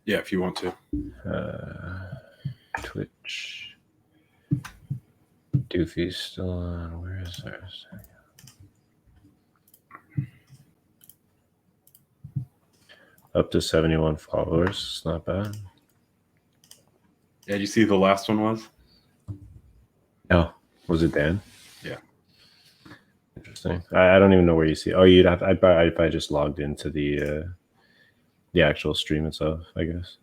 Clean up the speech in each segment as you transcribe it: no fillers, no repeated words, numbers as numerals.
Yeah, if you want to. Twitch. Doofy's still on. Where is ours? Up to 71 followers. It's not bad. Yeah, did you see who the last one was? Oh, was it Dan? Yeah. Interesting. I don't even know where you see. Oh, you'd have. I probably just logged into the actual stream itself, I guess.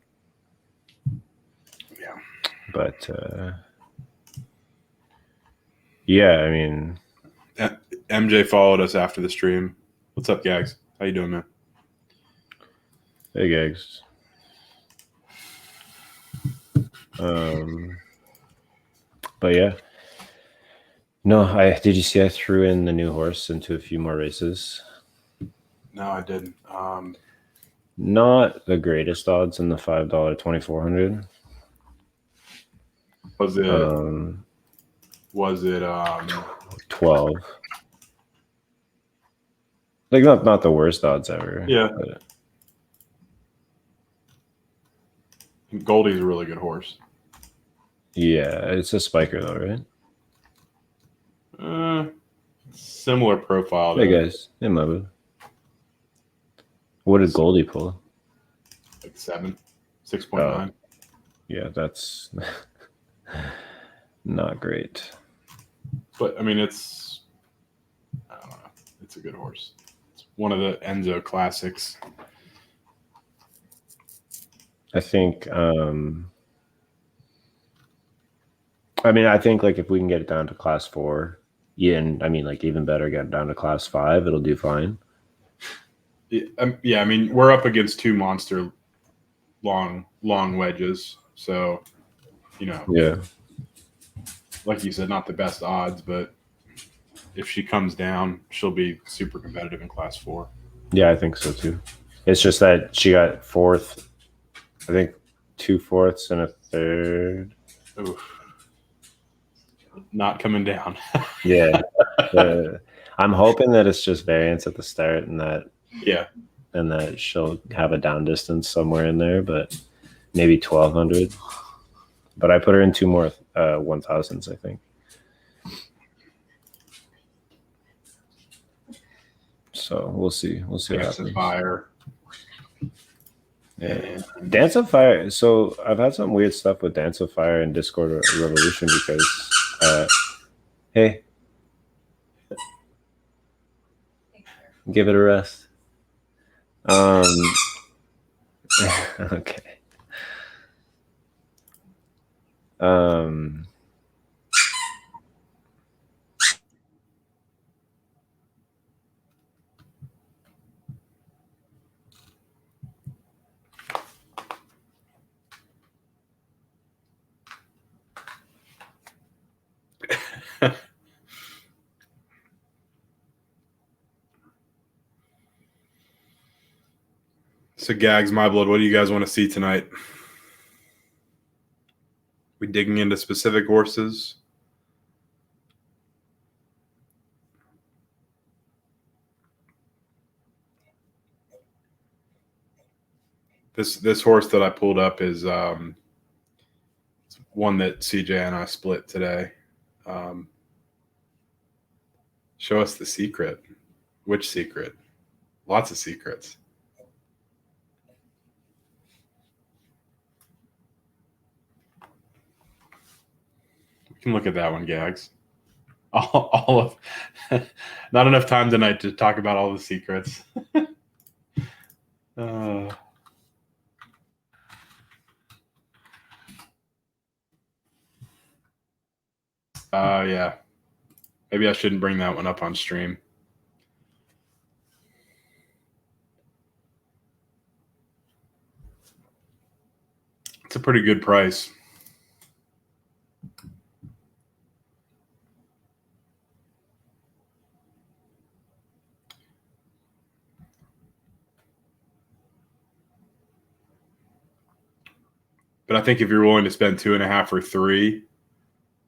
Yeah. But yeah, I mean, MJ followed us after the stream. What's up, Gags? How you doing, man? Hey, Gags. But yeah. No, did you see I threw in the new horse into a few more races? No, I didn't. Not the greatest odds in the $5 2400. Was it 12? Like not the worst odds ever. Yeah. But Goldie's a really good horse. yeah, it's a spiker though, right? Similar profile. Hey guys, hey Mabud. What did Goldie pull? Like 6.9. Yeah, that's not great. But I mean, I don't know. It's a good horse. It's one of the Enzo classics. I think. I mean, I think like if we can get it down to class 4, yeah, and I mean like even better, get it down to class 5, it'll do fine. Yeah, I mean we're up against two monster long wedges, so Yeah, like you said, not the best odds, but if she comes down, she'll be super competitive in class 4. Yeah, I think so too. It's just that she got 4th, I think 2 4ths and a 3rd. Oof. Not coming down. Yeah. I'm hoping that it's just variance at the start and that she'll have a down distance somewhere in there, but maybe 1200. But I put her in 2 more 1000s, I think. So we'll see. We'll see what happens. Fire. Yeah. Dance of Fire. So I've had some weird stuff with Dance of Fire and Discord Revolution because, hey, give it a rest. Okay. So Gags, my blood, what do you guys want to see tonight? We digging into specific horses? This horse that I pulled up is one that CJ and I split today. Show us the secret. Which secret? Lots of secrets. We can look at that one, Gags. All of not enough time tonight to talk about all the secrets. Yeah. Maybe I shouldn't bring that one up on stream. It's a pretty good price. But I think if you're willing to spend 2.5 or 3,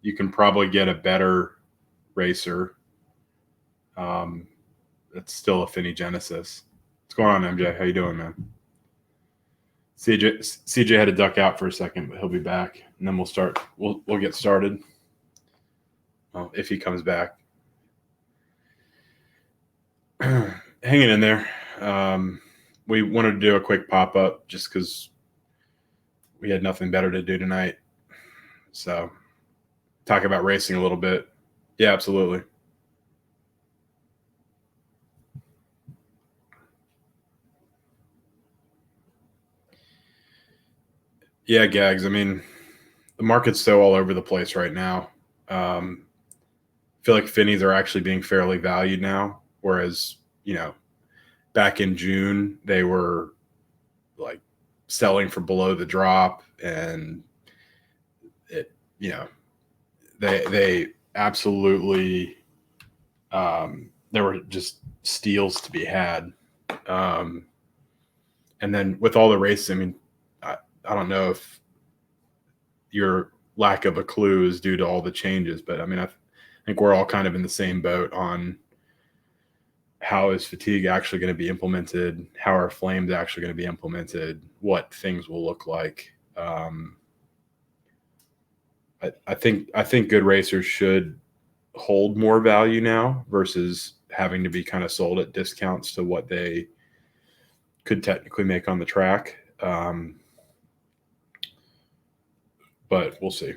you can probably get a better racer. It's still a Finney Genesis. What's going on, MJ? How you doing, man? CJ had to duck out for a second, but he'll be back, and then we'll get started. Well, if he comes back. Hanging in there. We wanted to do a quick pop-up just because we had nothing better to do tonight. So talk about racing a little bit. Yeah, absolutely. Yeah, Gags. I mean, the market's so all over the place right now. I feel like Finnies are actually being fairly valued now, whereas, back in June, they were like selling for below the drop, and they absolutely, there were just steals to be had. And then with all the races, I mean, I don't know if your lack of a clue is due to all the changes, but I mean, I think we're all kind of in the same boat on how is fatigue actually going to be implemented, how are flames actually going to be implemented, what things will look like. I think good racers should hold more value now versus having to be kind of sold at discounts to what they could technically make on the track. But we'll see.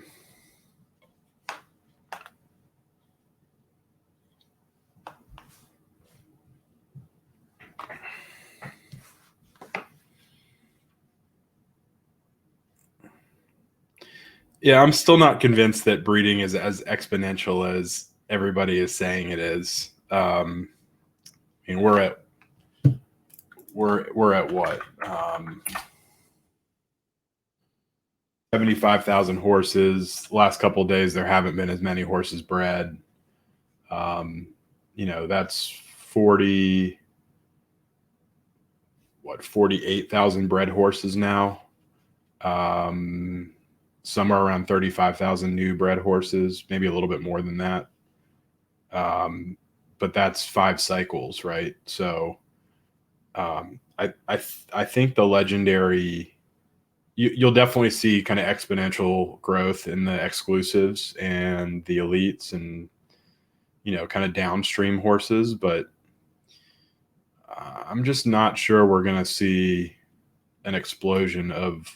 Yeah, I'm still not convinced that breeding is as exponential as everybody is saying it is. I mean, we're at what? 75,000 horses. Last couple of days, there haven't been as many horses bred. That's 48,000 bred horses now. Somewhere around 35,000 new bred horses, maybe a little bit more than that. But that's 5 cycles, right? So I think the legendary, you'll definitely see kind of exponential growth in the exclusives and the elites and, kind of downstream horses. But I'm just not sure we're going to see an explosion of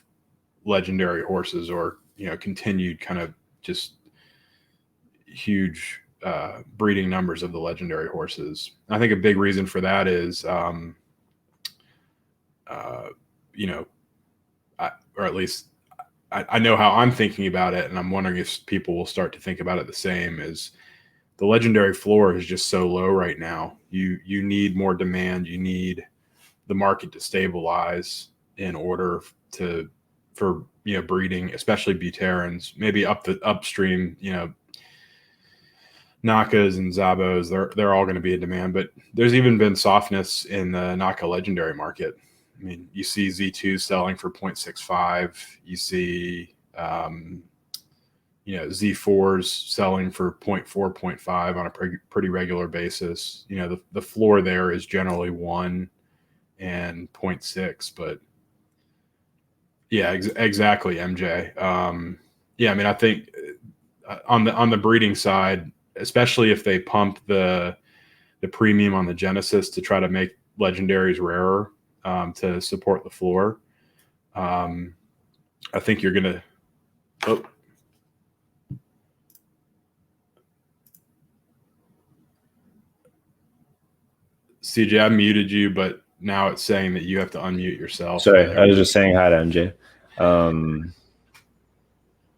legendary horses or, continued kind of just huge breeding numbers of the legendary horses. I think a big reason for that is, or at least I know how I'm thinking about it, and I'm wondering if people will start to think about it the same. Is the legendary floor is just so low right now. You need more demand. You need the market to stabilize in order for breeding, especially Buterans, maybe upstream, Nakas and Zabos. They're all going to be in demand, but there's even been softness in the Naka legendary market. I mean, you see Z2 selling for 0.65. You see, Z4s selling for 0.4, 0.5 on a pretty regular basis. The floor there is generally 1 and 0.6, but yeah, exactly, MJ. I mean, I think on the breeding side, especially if they pump the premium on the Genesis to try to make legendaries rarer, to support the floor. I think you're going to. CJ, I muted you, but now it's saying that you have to unmute yourself. Sorry, I was just saying hi to MJ.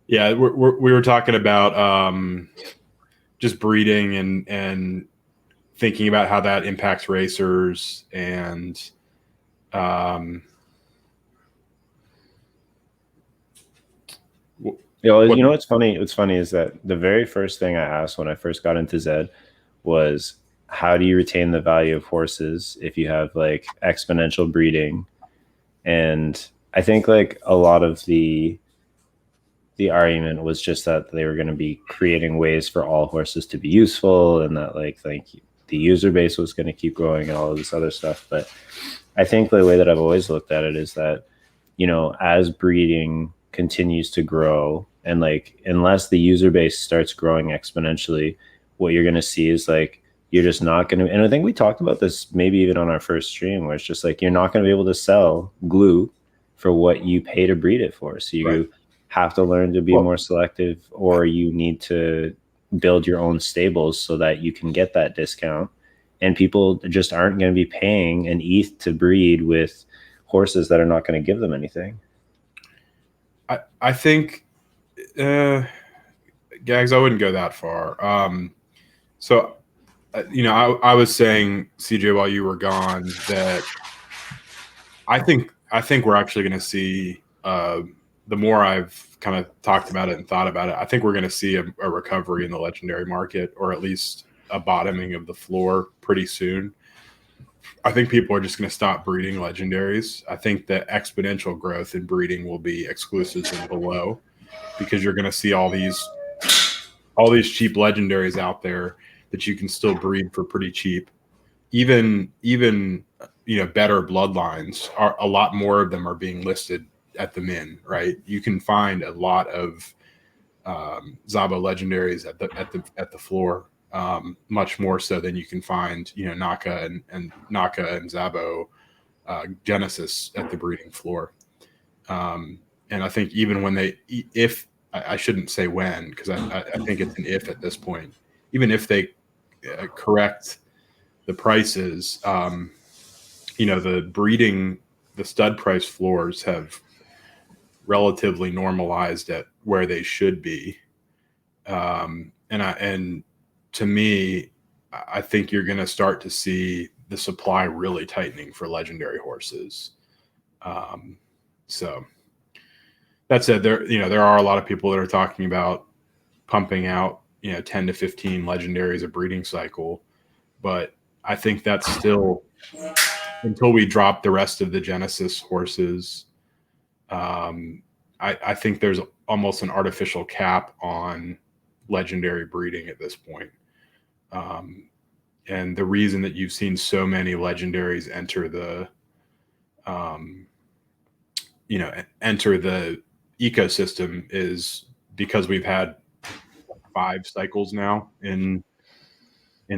Yeah, we were talking about just breeding and thinking about how that impacts racers and. What's funny? What's funny is that the very first thing I asked when I first got into ZED was, how do you retain the value of horses if you have like exponential breeding? And I think like a lot of the argument was just that they were going to be creating ways for all horses to be useful, and that like the user base was going to keep growing and all of this other stuff. But I think the way that I've always looked at it is that as breeding continues to grow, and like unless the user base starts growing exponentially, what you're going to see is like you're just not going to. And I think we talked about this maybe even on our first stream, where it's just like you're not going to be able to sell glue for what you pay to breed it for. So you have to learn to be more selective, or you need to build your own stables so that you can get that discount. And people just aren't going to be paying an ETH to breed with horses that are not going to give them anything. I think, Gags, I wouldn't go that far. So, I was saying, CJ, while you were gone, that I think we're actually going to see, the more I've kind of talked about it and thought about it, I think we're going to see a recovery in the legendary market, or at least a bottoming of the floor pretty soon. I think people are just going to stop breeding legendaries. I think that exponential growth in breeding will be exclusives and below, because you're going to see all these cheap legendaries out there that you can still breed for pretty cheap. Even better bloodlines, a lot more of them are being listed at the min, right? You can find a lot of Zabo legendaries at the floor, much more so than you can find Naka and Zabo Genesis at the breeding floor. And I think even when I shouldn't say when, because I think it's an if at this point, even if they correct the prices, the stud price floors have relatively normalized at where they should be. And to me, I think you're going to start to see the supply really tightening for legendary horses. So that said, there are a lot of people that are talking about pumping out 10 to 15 legendaries a breeding cycle, but I think that's still, until we drop the rest of the Genesis horses, I think there's almost an artificial cap on legendary breeding at this point. And the reason that you've seen so many legendaries enter the ecosystem is because we've had 5 cycles now in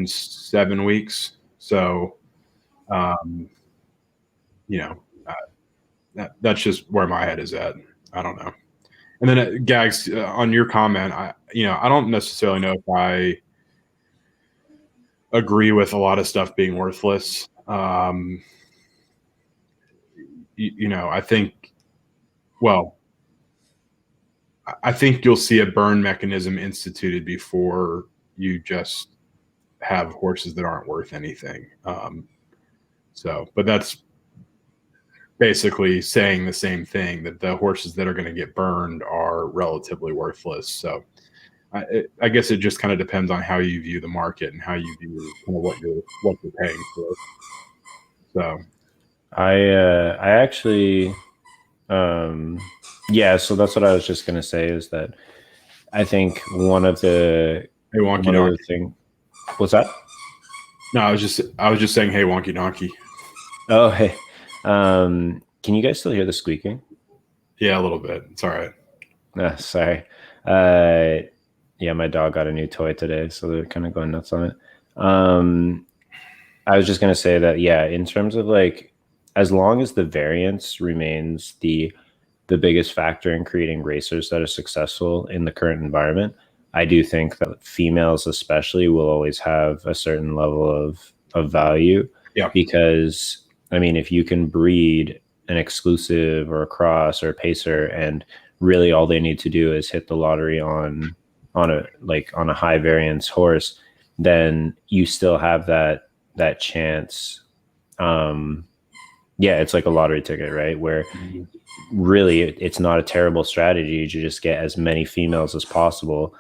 7 weeks. So, that's just where my head is at. I don't know. And then Gags, on your comment, I don't necessarily know if I agree with a lot of stuff being worthless. I think you'll see a burn mechanism instituted before you just have horses that aren't worth anything. But that's basically saying the same thing, that the horses that are going to get burned are relatively worthless. So I guess it just kind of depends on how you view the market and how you view kind of what you're paying for. So I actually, so that's what I was just going to say, is that I think one of the thing. What's that? No, I was just saying, hey, wonky donkey. Oh, hey. Can you guys still hear the squeaking? Yeah, a little bit. It's all right. Sorry. My dog got a new toy today, so they're kind of going nuts on it. I was just going to say that, in terms of like, as long as the variance remains the biggest factor in creating racers that are successful in the current environment, I do think that females especially will always have a certain level of value. Yeah. Because, I mean, if you can breed an exclusive or a cross or a pacer, and really all they need to do is hit the lottery on a high variance horse, then you still have that chance. It's like a lottery ticket, right? Where really it's not a terrible strategy to just get as many females as possible,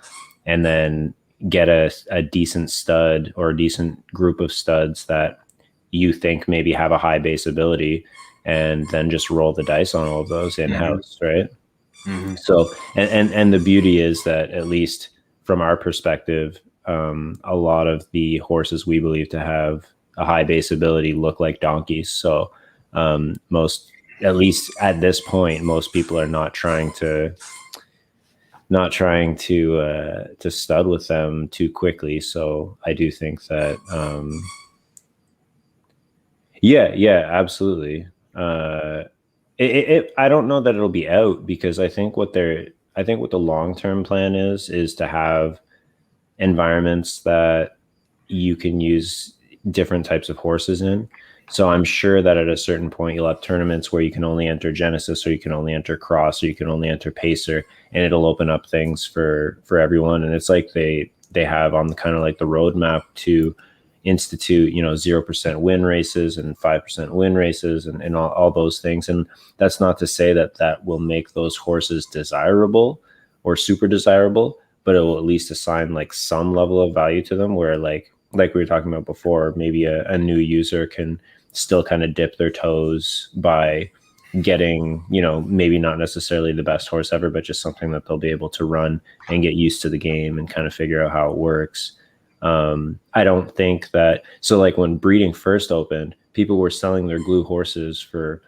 and then get a decent stud or a decent group of studs that you think maybe have a high base ability, and then just roll the dice on all of those in-house, right? Mm-hmm. So, and the beauty is that, at least from our perspective, a lot of the horses we believe to have a high base ability look like donkeys. So most at least at this point, most people are not trying to stud with them too quickly. So I do think that, yeah, absolutely. I don't know that it'll be out, because I think what the long-term plan is to have environments that you can use different types of horses in. So I'm sure that at a certain point you'll have tournaments where you can only enter Genesis, or you can only enter Cross, or you can only enter Pacer, and it'll open up things for everyone. And it's like they have on kind of like the roadmap to institute, 0% win races and 5% win races, and all those things. And that's not to say that will make those horses desirable or super desirable, but it will at least assign like some level of value to them, where like we were talking about before, maybe a new user can still kind of dip their toes by getting, maybe not necessarily the best horse ever, but just something that they'll be able to run and get used to the game and kind of figure out how it works. I don't think that, so like when breeding first opened, people were selling their glue horses for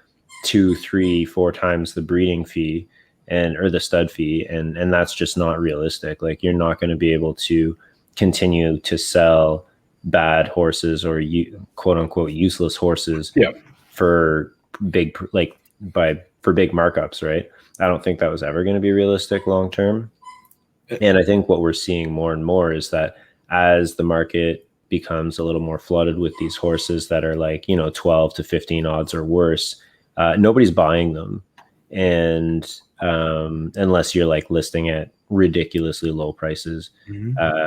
2, 3, 4 times the breeding fee or the stud fee. And that's just not realistic. Like, you're not going to be able to continue to sell bad horses or quote unquote useless horses for big markups, right? I don't think that was ever going to be realistic long term. And I think what we're seeing more and more is that as the market becomes a little more flooded with these horses that are like, 12 to 15 odds or worse, nobody's buying them. And unless you're like listing at ridiculously low prices,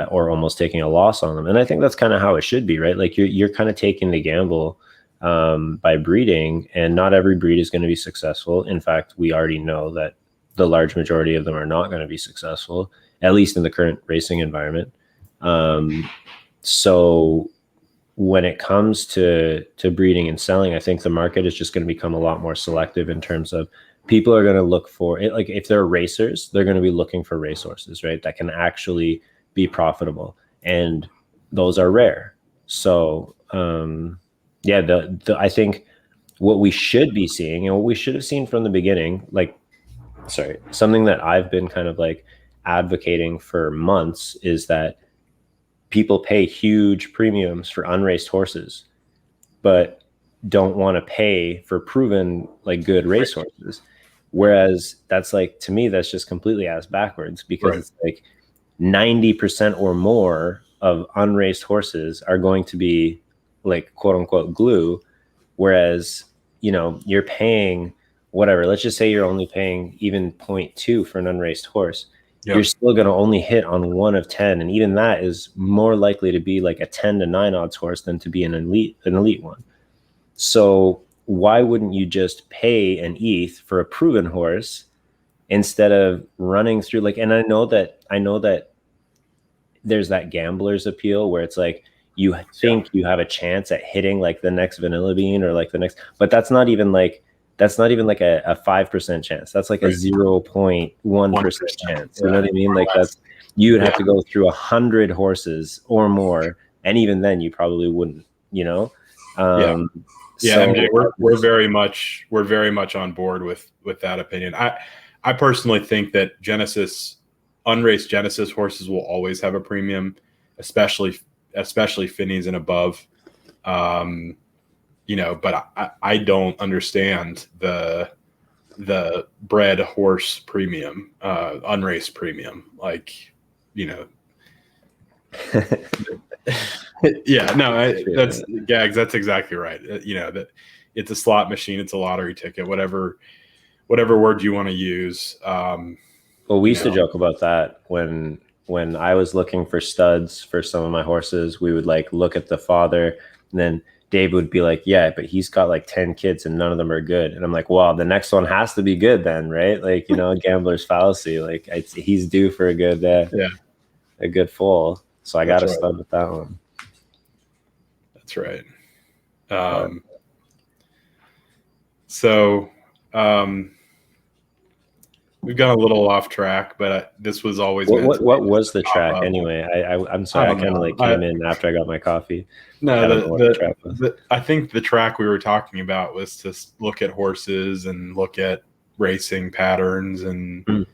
or almost taking a loss on them. And I think that's kind of how it should be, right? Like you're kind of taking the gamble by breeding, and not every breed is going to be successful. In fact, we already know that the large majority of them are not going to be successful, at least in the current racing environment. So when it comes to breeding and selling, I think the market is just going to become a lot more selective in terms of people are going to look for it. Like if they're racers, they're going to be looking for racehorses, right? That can actually be profitable. And those are rare. So, I think what we should be seeing, and what we should have seen from the beginning, something that I've been kind of like advocating for months, is that people pay huge premiums for unraced horses, but don't want to pay for proven like good racehorses. Whereas that's like, to me, that's just completely ass backwards, because it's like 90% or more of unraced horses are going to be like quote unquote glue. Whereas, you're paying whatever, let's just say you're only paying even 0.2 for an unraced horse. You're still going to only hit on 1 of 10. And even that is more likely to be like a 10 to 9 odds horse than to be an elite one. So why wouldn't you just pay an ETH for a proven horse instead of running through like, and I know that there's that gambler's appeal where it's like, you think you have a chance at hitting like the next Vanilla Bean or like the next, but that's not even like a 5% chance. That's like a 0.1% chance. You know what I mean? Like you would have to go through 100 horses or more. And even then you probably wouldn't, MJ, we're very much on board with that opinion. I personally think that unraced Genesis horses will always have a premium, especially Finneys and above. But I don't understand the bred horse premium, unraced premium, like, that's Gags. That's exactly right. That it's a slot machine. It's a lottery ticket, whatever word you want to use. Well, we used to joke about that when I was looking for studs for some of my horses. We would like look at the father, and then Dave would be like, yeah, but he's got like 10 kids and none of them are good. And I'm like, well, the next one has to be good then, right? Like, gambler's fallacy. Like he's due for a good foal. So I got to start with that one. That's right. we've got a little off track, but this was always what was the track anyway? I'm sorry, I kind of like came in after I got my coffee. No, I think the track we were talking about was to look at horses and look at racing patterns and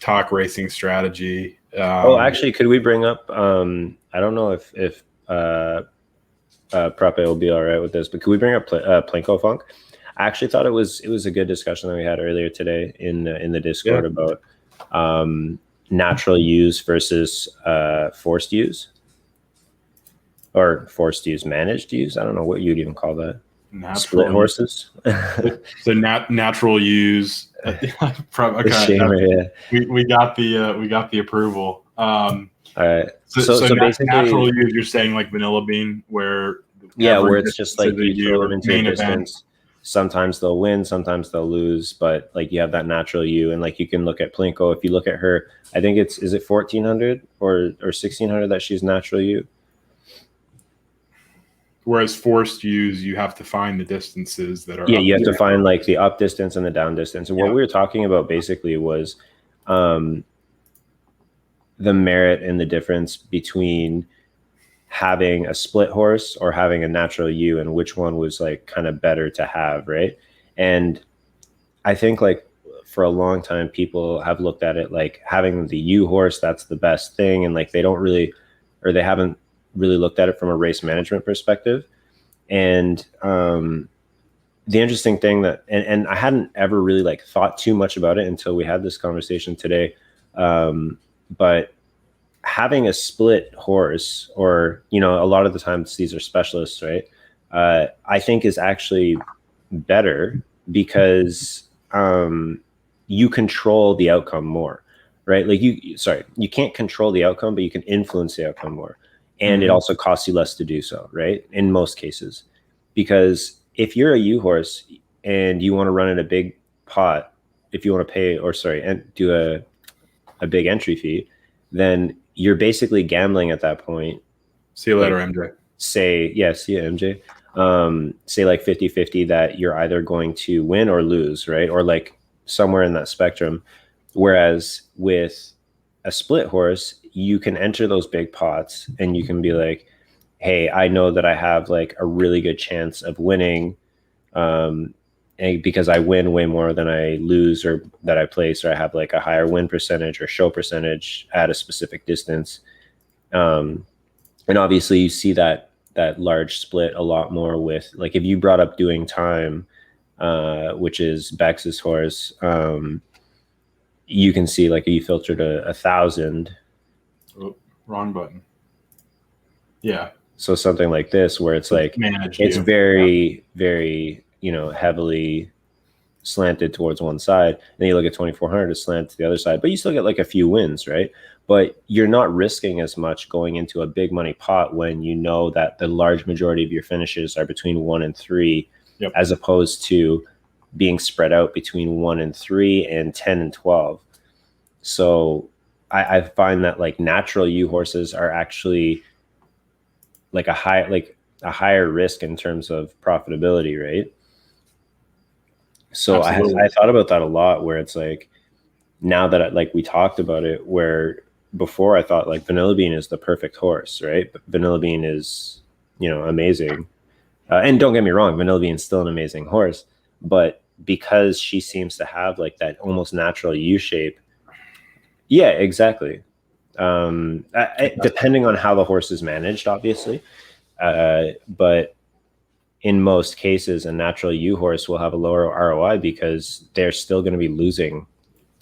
talk racing strategy. Actually, could we bring up? I don't know if Prope will be all right with this, but could we bring up Plinko Funk? I actually thought it was a good discussion that we had earlier today in the Discord about natural use versus forced use. Or forced use, managed use. I don't know what you'd even call that. Split horses. So natural use. We got the approval. All right. So basically, natural use. You're saying like vanilla bean, where where it's just like you throw them into a distance. Sometimes they'll win, sometimes they'll lose, but like you have that natural U, and like you can look at Plinko. If you look at her, I think is it 1400 or 1600 that she's natural U. Whereas forced use, you have to find the distances that are you have to find like the up distance and the down distance. And what we were talking about basically was the merit and the difference between having a split horse or having a natural U, and which one was like kind of better to have, right? And I think like for a long time people have looked at it like having the U horse, that's the best thing, and like they haven't really looked at it from a race management perspective. And the interesting thing that and I hadn't ever really like thought too much about it until we had this conversation today, but having a split horse, or a lot of the times these are specialists, right? I think is actually better because you control the outcome more, right? Like you can't control the outcome, but you can influence the outcome more. And it also costs you less to do so, right? In most cases, because if you're a U horse and you want to run in a big pot, if you want to pay and do a big entry fee, then you're basically gambling at that point. See you later, MJ. See you, MJ. Say like 50-50 that you're either going to win or lose, right? Or like somewhere in that spectrum. Whereas with a split horse, you can enter those big pots and you can be like, hey, I know that I have like a really good chance of winning because I win way more than I lose or that I place, or I have like a higher win percentage or show percentage at a specific distance. And obviously you see that large split a lot more with, like, if you brought up Doing Time, which is Bex's horse, you can see like if you filtered 1,000. Oh, wrong button. Yeah. So something like this, where it's like it's very, very, heavily slanted towards one side. And then you look at 2,400, it's slanted to the other side, but you still get like a few wins, right? But you're not risking as much going into a big money pot when you know that the large majority of your finishes are between 1 and 3, as opposed to being spread out between 1 and 3 and 10 and 12. So I find that like natural U horses are actually like a higher risk in terms of profitability, right? So I thought about that a lot, where it's like, now that we talked about it, where before I thought like Vanilla Bean is the perfect horse, right? But Vanilla Bean is, amazing. And don't get me wrong, Vanilla Bean is still an amazing horse, but because she seems to have like that almost natural U shape. Yeah, exactly. Depending on how the horse is managed, obviously. But in most cases, a natural U horse will have a lower ROI because they're still going to be losing.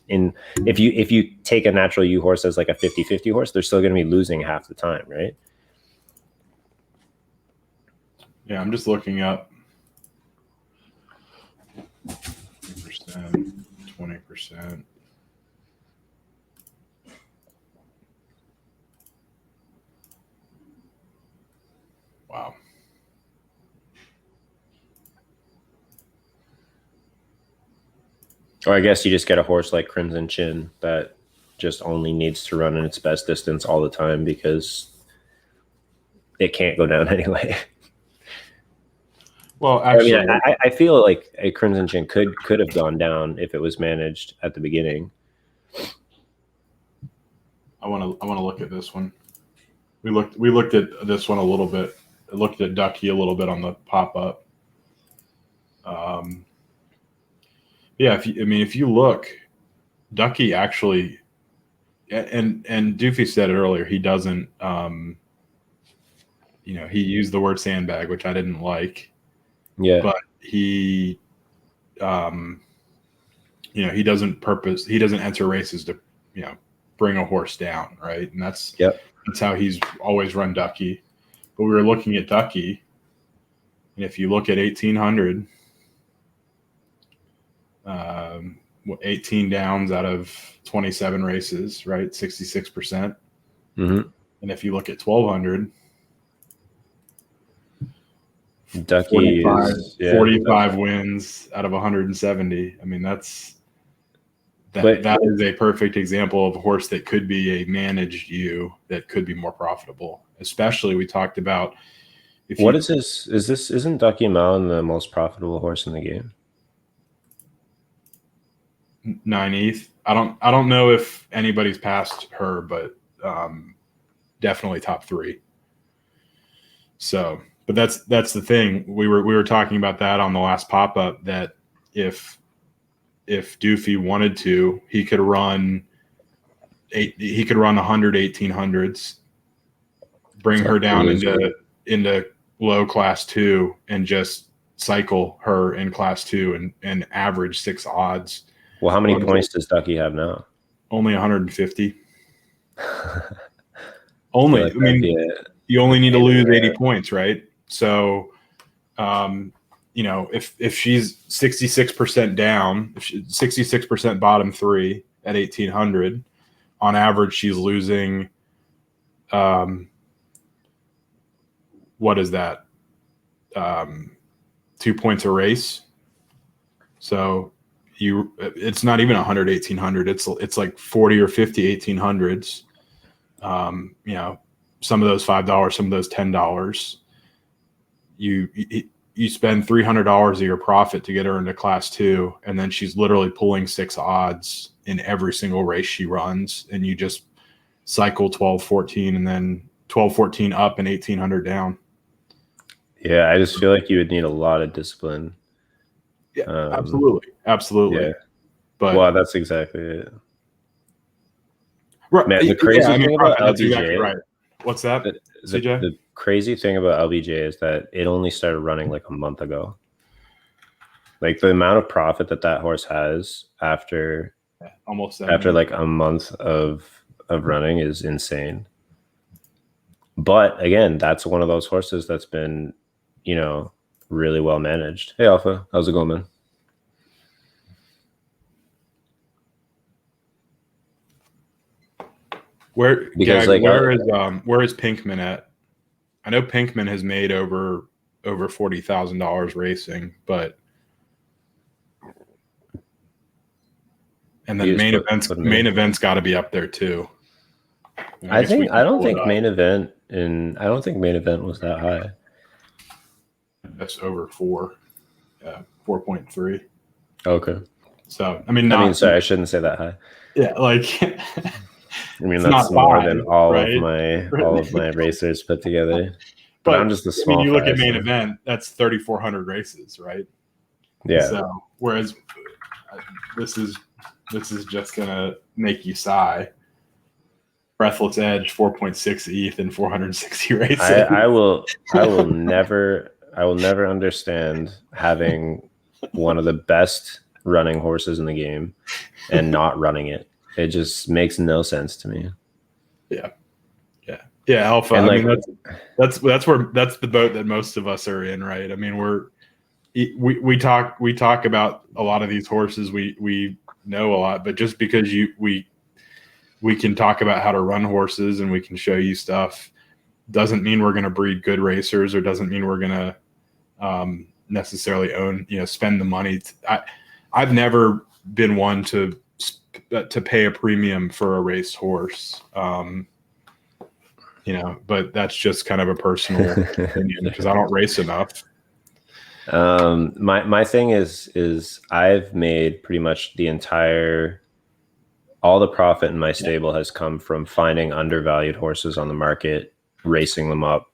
If you take a natural U horse as like a 50-50 horse, they're still going to be losing half the time, right? Yeah, I'm just looking up 50%, 20%. Wow. Or I guess you just get a horse like Crimson Chin that just only needs to run in its best distance all the time because it can't go down anyway. Well, actually, I mean, I feel like a Crimson Chin could have gone down if it was managed at the beginning. I want to look at this one. We looked at this one a little bit. I looked at Ducky a little bit on the pop up. Yeah, if you look, Ducky actually, and Doofy said it earlier. He doesn't, he used the word sandbag, which I didn't like. Yeah, but he, he doesn't enter races to, bring a horse down, right? And that's how he's always run Ducky. But we were looking at Ducky, and if you look at 1800. 18 downs out of 27 races, right? 66%. Mm-hmm. And if you look at 1200, Ducky 45 wins out of 170. I mean, that is a perfect example of a horse that could be a managed ewe that could be more profitable. Especially, we talked about. Isn't Ducky Mountain the most profitable horse in the game? 9 ETH. I don't know if anybody's passed her, but definitely top 3. So, but that's the thing. We were talking about that on the last pop up, that if Doofy wanted to, he could run 100 1800s, bring her down into low class 2, and just cycle her in class 2 and average 6 odds. Well, how many points does Ducky have now? Only 150. Only. I mean, you only need to lose 80 points, right? So, if she's 66% down, 66% bottom 3 at 1800, on average, she's losing, what is that? 2 points a race. So it's not even 100 1800. It's like 40 or 50 1800s. Some of those $5, some of those $10. You spend $300 of your profit to get her into class 2, and then she's literally pulling 6 odds in every single race she runs, and you just cycle 12 14 and then 12 14 up and 1800 down. Yeah, I just feel like you would need a lot of discipline. Yeah, absolutely. Yeah. But that's exactly it. Right. Man, the crazy thing about LBJ, exactly right. What's that? The crazy thing about LBJ is that it only started running like a month ago. Like, the amount of profit that horse has after like a month of running is insane. But again, that's one of those horses that's been, really well managed. Hey, Alpha, how's it going, man? Where is Pinkman at? I know Pinkman has made over $40,000 racing, but and then main event's got to be up there too. I don't think main event was that high. That's over 4, 4.3. Okay. So sorry, I shouldn't say that high. Yeah, like. I mean, that's more than all of my racers put together. But I'm just a small. You look at main event, that's 3,400 races, right? Yeah. So whereas this is just gonna make you sigh. Breathless Edge, 4.6 ETH in 460 races. I will never understand having one of the best running horses in the game and not running it. It just makes no sense to me. Yeah, Alpha. And that's the boat that most of us are in, right? I mean, we talk about a lot of these horses. We know a lot, but just because we can talk about how to run horses and we can show you stuff doesn't mean we're going to breed good racers, or doesn't mean we're going to necessarily spend the money. I've never been one to pay a premium for a raced horse, but that's just kind of a personal opinion because I don't race enough. My thing is I've made pretty much all the profit in my stable has come from finding undervalued horses on the market, racing them up,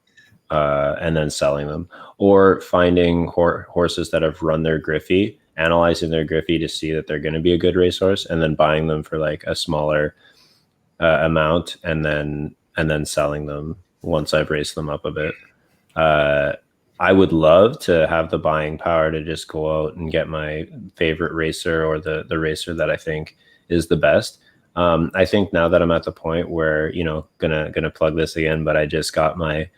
and then selling them, or finding horses that have run their Griffey, analyzing their Griffey to see that they're going to be a good racehorse, and then buying them for like a smaller amount, and then selling them once I've raced them up a bit. I would love to have the buying power to just go out and get my favorite racer, or the racer that I think is the best. I think now that I'm at the point where, gonna plug this again, but I just got my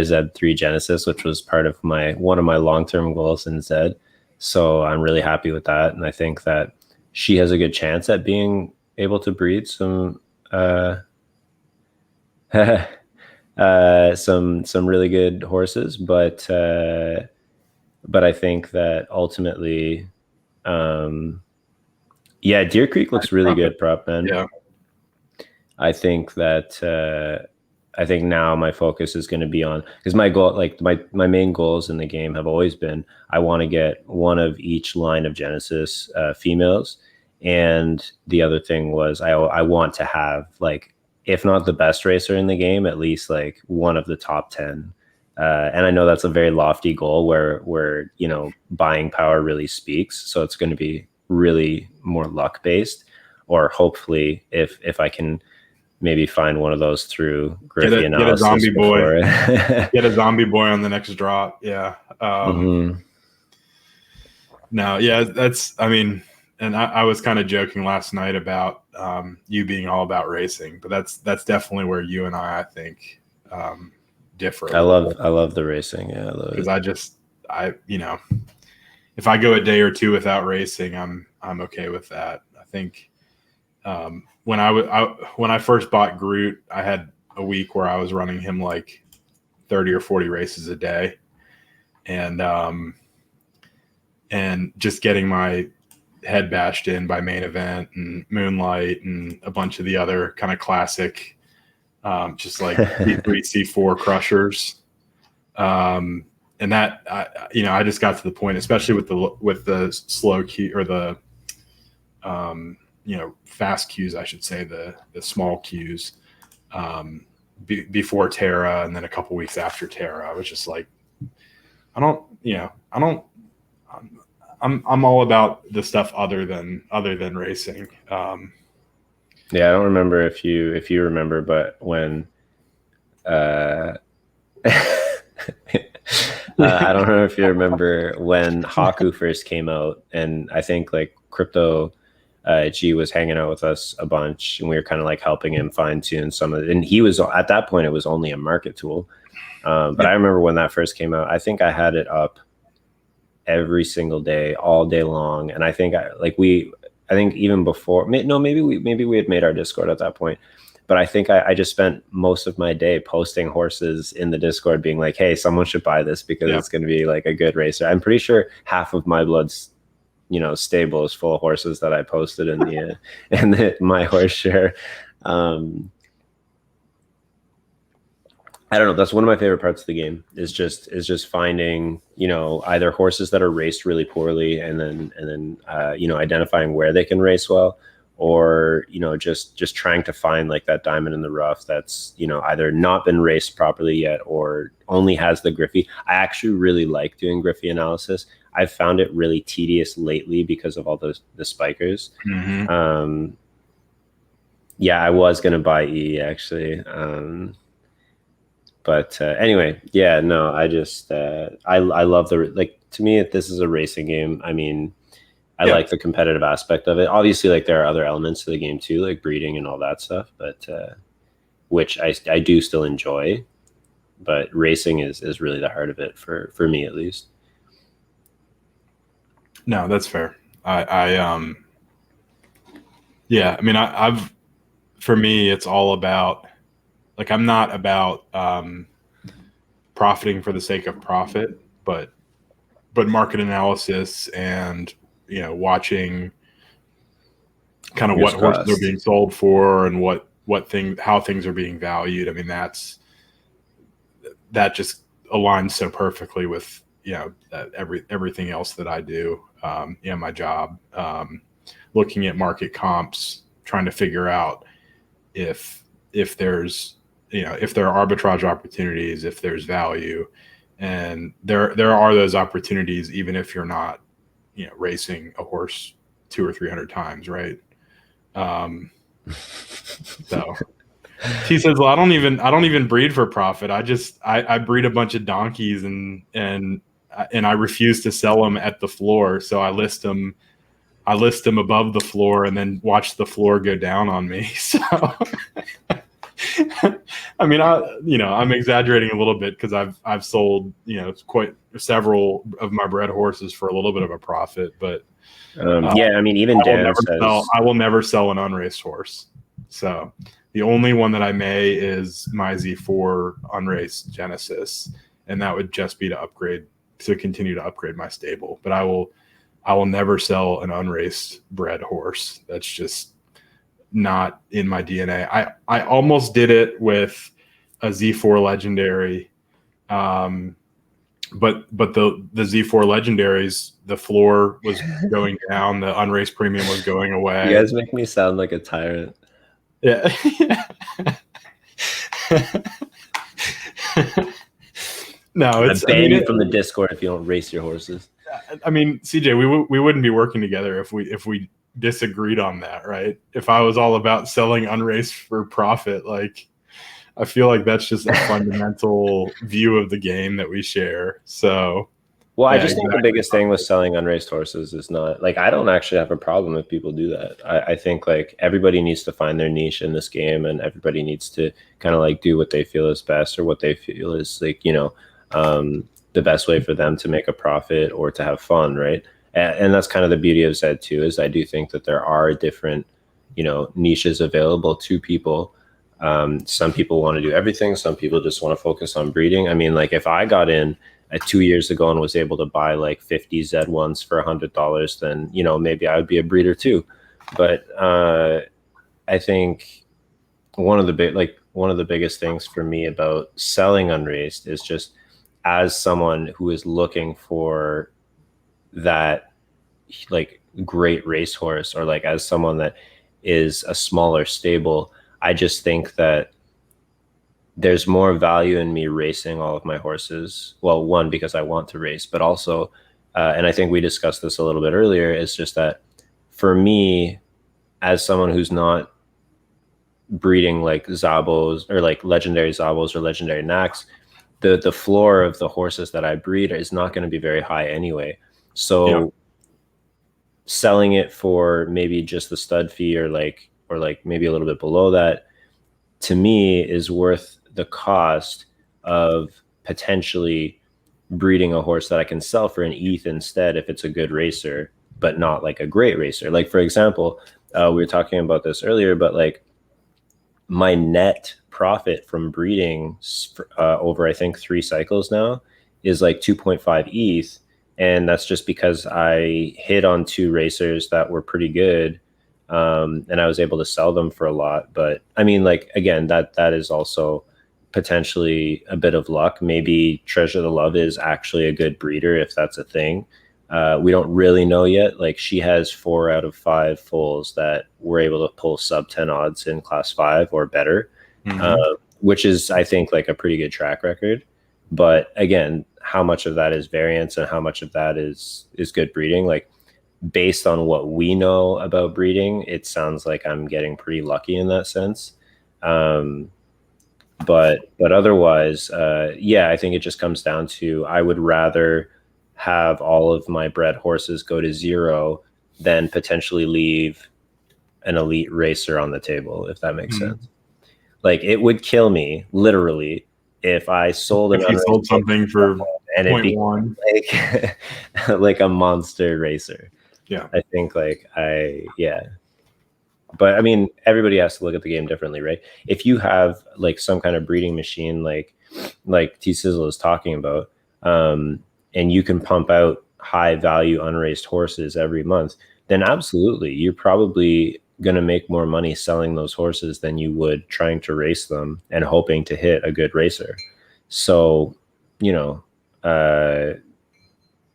ZED Genesis, which was part of one of my long-term goals in ZED. So I'm really happy with that. And I think that she has a good chance at being able to breed some, some really good horses, but I think that ultimately, Deer Creek looks really good, prop man. Yeah, I think now my focus is going to be on, because my goal, like my main goals in the game have always been, I want to get one of each line of Genesis females, and the other thing was I want to have, like, if not the best racer in the game, at least like one of the top 10. And I know that's a very lofty goal where buying power really speaks. So it's going to be really more luck based, or hopefully if I can maybe find one of those through Griffey analysis. Get a zombie boy. Get a zombie boy on the next drop. Yeah. No, yeah, and I was kind of joking last night about you being all about racing, but that's definitely where you and I think differ. I love the racing. Yeah, because if I go a day or two without racing, I'm okay with that. I think when I first bought Groot, I had a week where I was running him like 30 or 40 races a day, and just getting my head bashed in by Main Event and Moonlight and a bunch of the other kind of classic, just like C3, C4 crushers. And that, I just got to the point, especially with the slow queue, or the, fast queues, I should say, the small queues, before Terra, and then a couple weeks after Terra, I was just like, I'm all about the stuff other than racing. I don't remember if you remember, but when I don't know if you remember when Haku first came out, and I think like Crypto G was hanging out with us a bunch, and we were kind of like helping him fine tune some of it. And he was, at that point, it was only a market tool. But I remember when that first came out, I think I had it up every single day, all day long. And I think even before, maybe we had made our Discord at that point, but I think I just spent most of my day posting horses in the Discord, being like, hey, someone should buy this because it's going to be like a good racer. I'm pretty sure half of my blood's, stable is full of horses that I posted in my horse share. I don't know. That's one of my favorite parts of the game is just finding, either horses that are raced really poorly, and then identifying where they can race well, or, just trying to find like that diamond in the rough that's, either not been raced properly yet, or only has the Griffey. I actually really like doing Griffey analysis. I've found it really tedious lately because of all the spikers. Mm-hmm. I was going to buy E actually. But anyway, I just I love to me, this is a racing game. I mean, I like the competitive aspect of it. Obviously, like there are other elements to the game too, like breeding and all that stuff, but which I do still enjoy. But racing is really the heart of it for me, at least. No, that's fair. I've for me, it's all about, like, I'm not about profiting for the sake of profit, but market analysis and, watching kind of what horses are being sold for and how things are being valued. I mean, that just aligns so perfectly with, everything else that I do, my job, looking at market comps, trying to figure out if there's, if there are arbitrage opportunities, if there's value, and there are those opportunities, even if you're not, racing a horse 200 or 300 times, right? So he says, well, I don't even breed for profit. I breed a bunch of donkeys and I refuse to sell them at the floor. So I list them above the floor and then watch the floor go down on me. So, I mean, I'm exaggerating a little bit because I've sold, quite several of my bred horses for a little bit of a profit, but I mean, even Dan says I will never sell an unraced horse. So the only one that I may is my Z4 unraced Genesis, and that would just be to continue to upgrade my stable. But I will never sell an unraced bred horse. That's just not in my DNA. I almost did it with a Z4 Legendary, but the Z4 Legendaries, the floor was going down, the unraced premium was going away. You guys make me sound like a tyrant. Yeah. No, it's banned from the Discord if you don't race your horses. I mean, CJ, we wouldn't be working together if we disagreed on that, right? If I was all about selling unraced for profit, like, I feel like that's just a fundamental view of the game that we share. So, well, I just think the biggest thing with selling unraced horses is not like, I don't actually have a problem if people do that. I think like everybody needs to find their niche in this game, and everybody needs to kind of like do what they feel is best, or what they feel is like, the best way for them to make a profit or to have fun, right? And that's kind of the beauty of ZED too, is I do think that there are different, niches available to people. Some people want to do everything. Some people just want to focus on breeding. I mean, like if I got in 2 years ago and was able to buy like 50 ZED1s for $100, then, maybe I would be a breeder too. But I think one of the biggest things for me about selling unraised is just, as someone who is looking for that like great racehorse, or like as someone that is a smaller stable, I just think that there's more value in me racing all of my horses. Well, one, because I want to race, but also, and I think we discussed this a little bit earlier, it's just that for me, as someone who's not breeding like Zabos or like legendary Zabos or legendary Knacks, the floor of the horses that I breed is not going to be very high anyway. So selling it for maybe just the stud fee or maybe a little bit below that, to me, is worth the cost of potentially breeding a horse that I can sell for an ETH instead if it's a good racer, but not like a great racer. Like, for example, we were talking about this earlier, but like my net profit from breeding over, I think, 3 cycles now is like 2.5 ETH. And that's just because I hit on 2 racers that were pretty good. And I was able to sell them for a lot. But I mean, like, again, that is also potentially a bit of luck. Maybe Treasure the Love is actually a good breeder, if that's a thing. We don't really know yet. Like, she has 4 out of 5 foals that were able to pull sub 10 odds in class 5 or better, which is, I think, like a pretty good track record. But again, how much of that is variance and how much of that is good breeding? Like, based on what we know about breeding, it sounds like I'm getting pretty lucky in that sense. But otherwise, I think it just comes down to, I would rather have all of my bred horses go to 0 than potentially leave an elite racer on the table, if that makes sense. Like, it would kill me literally if I sold something for and it became like a monster racer. Yeah, I think but I mean, everybody has to look at the game differently, right? If you have like some kind of breeding machine, like T Sizzle is talking about, and you can pump out high value unraced horses every month, then absolutely, you're probably going to make more money selling those horses than you would trying to race them and hoping to hit a good racer. So,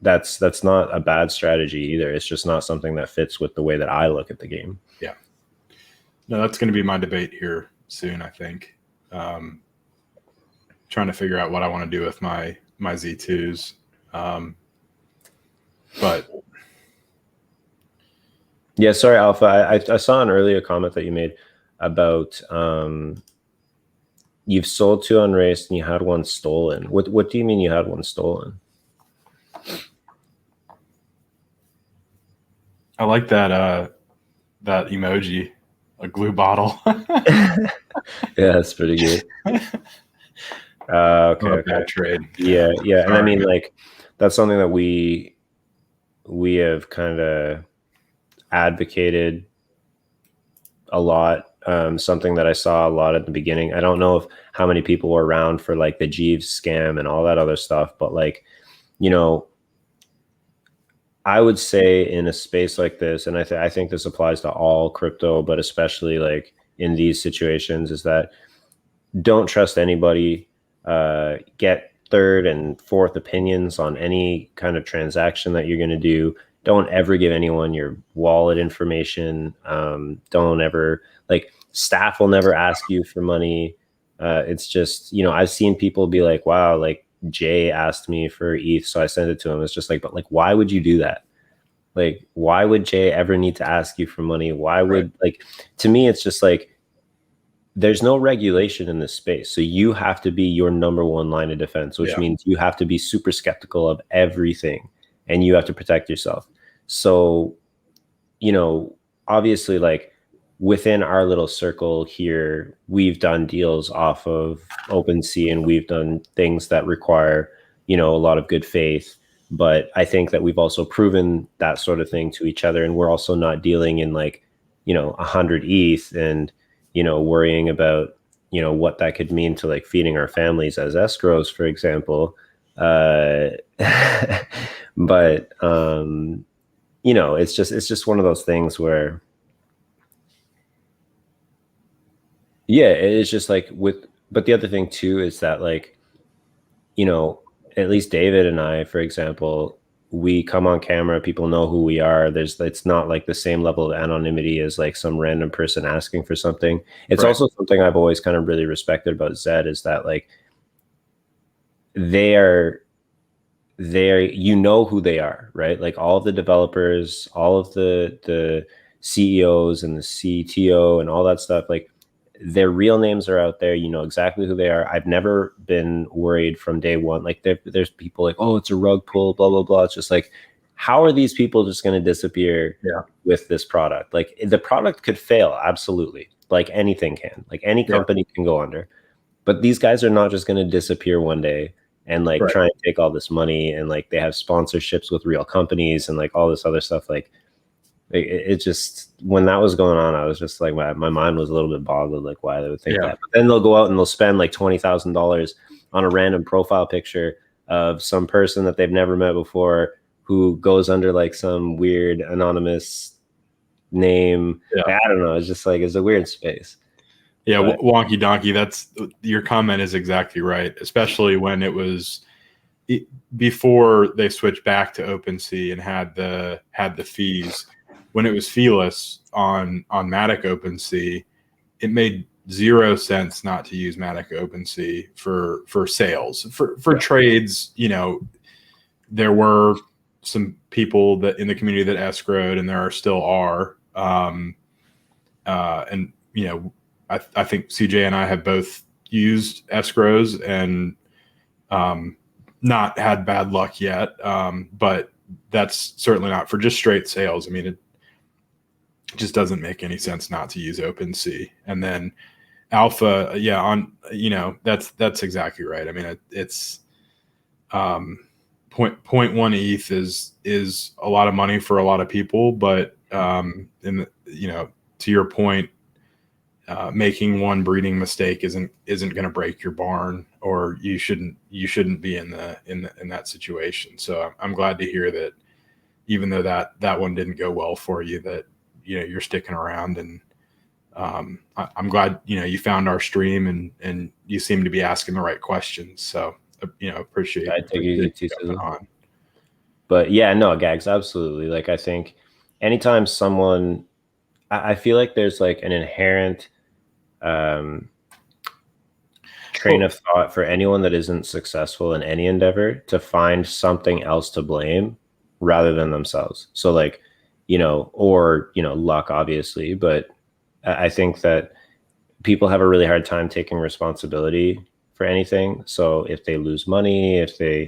that's not a bad strategy either. It's just not something that fits with the way that I look at the game. Yeah. No, that's going to be my debate here soon, I think. Trying to figure out what I want to do with my Z2s. But yeah, sorry, Alpha. I saw an earlier comment that you made about you've sold 2 Unraised and you had 1 stolen. What do you mean you had 1 stolen? I like that emoji, a glue bottle. Yeah, that's pretty good. Okay. Bad trade. Yeah. And I mean, like, that's something that we have kind of advocated a lot. Something that I saw a lot at the beginning. I don't know how many people were around for like the Jeeves scam and all that other stuff, but like, you know, I would say in a space like this, and I think this applies to all crypto, but especially like in these situations, is that don't trust anybody. Get third and fourth opinions on any kind of transaction that you're going to do. Don't ever give anyone your wallet information. Don't ever, like, staff will never ask you for money. It's just, you know, I've seen people be like, wow, like Jay asked me for ETH, so I sent it to him. It's just like, but like, why would you do that? Like, why would Jay ever need to ask you for money? Why would, like, to me, it's just like, there's no regulation in this space. So you have to be your number one line of defense, which means you have to be super skeptical of everything and you have to protect yourself. So, you know, obviously, like, within our little circle here, we've done deals off of OpenSea and we've done things that require, you know, a lot of good faith. But I think that we've also proven that sort of thing to each other. And we're also not dealing in like, you know, 100 ETH and, you know, worrying about, you know, what that could mean to like feeding our families as escrows, for example. But, you know, it's just one of those things where, yeah, it's just like but the other thing too is that, like, you know, at least David and I, for example, we come on camera, people know who we are. It's not like the same level of anonymity as like some random person asking for something. It's also something I've always kind of really respected about Zed is that, like, they're, you know who they are, right? Like, all of the developers, all of the CEOs and the CTO and all that stuff, like, their real names are out there. You know exactly who they are. I've never been worried from day one. Like, there's people like, oh, it's a rug pull, blah, blah, blah. It's just like, how are these people just going to disappear with this product? Like, the product could fail. Absolutely. Like anything can, like any company can go under, but these guys are not just going to disappear one day and like try and take all this money. And like, they have sponsorships with real companies and like all this other stuff. Like, it just, when that was going on, I was just like, my mind was a little bit boggled, like why they would think that. But then they'll go out and they'll spend like $20,000 on a random profile picture of some person that they've never met before who goes under like some weird anonymous name. I don't know. It's just like, it's a weird space. Yeah, wonky donkey. That's, your comment is exactly right, especially when it was before they switched back to OpenSea and had the fees. When it was feeless on Matic OpenSea, it made 0 sense not to use Matic OpenSea for sales. For trades, you know, there were some people that in the community that escrowed, and there still are. And you know, I think CJ and I have both used escrows and not had bad luck yet. But that's certainly not for just straight sales. I mean, it just doesn't make any sense not to use OpenSea. And then Alpha, on, you know, that's exactly right. I mean, it's 0.1 ETH is a lot of money for a lot of people, but you know, to your point, making one breeding mistake isn't going to break your barn, or you shouldn't be in that situation. So I'm glad to hear that, even though that one didn't go well for you, that, you know, you're sticking around. And I'm glad, you know, you found our stream and you seem to be asking the right questions. So, you know, appreciate it. On. But yeah, no, Gags, absolutely. Like I think anytime someone, I feel like there's like an inherent train of thought for anyone that isn't successful in any endeavor to find something else to blame rather than themselves. So like, or luck, obviously, but I think that people have a really hard time taking responsibility for anything. So if they lose money, if they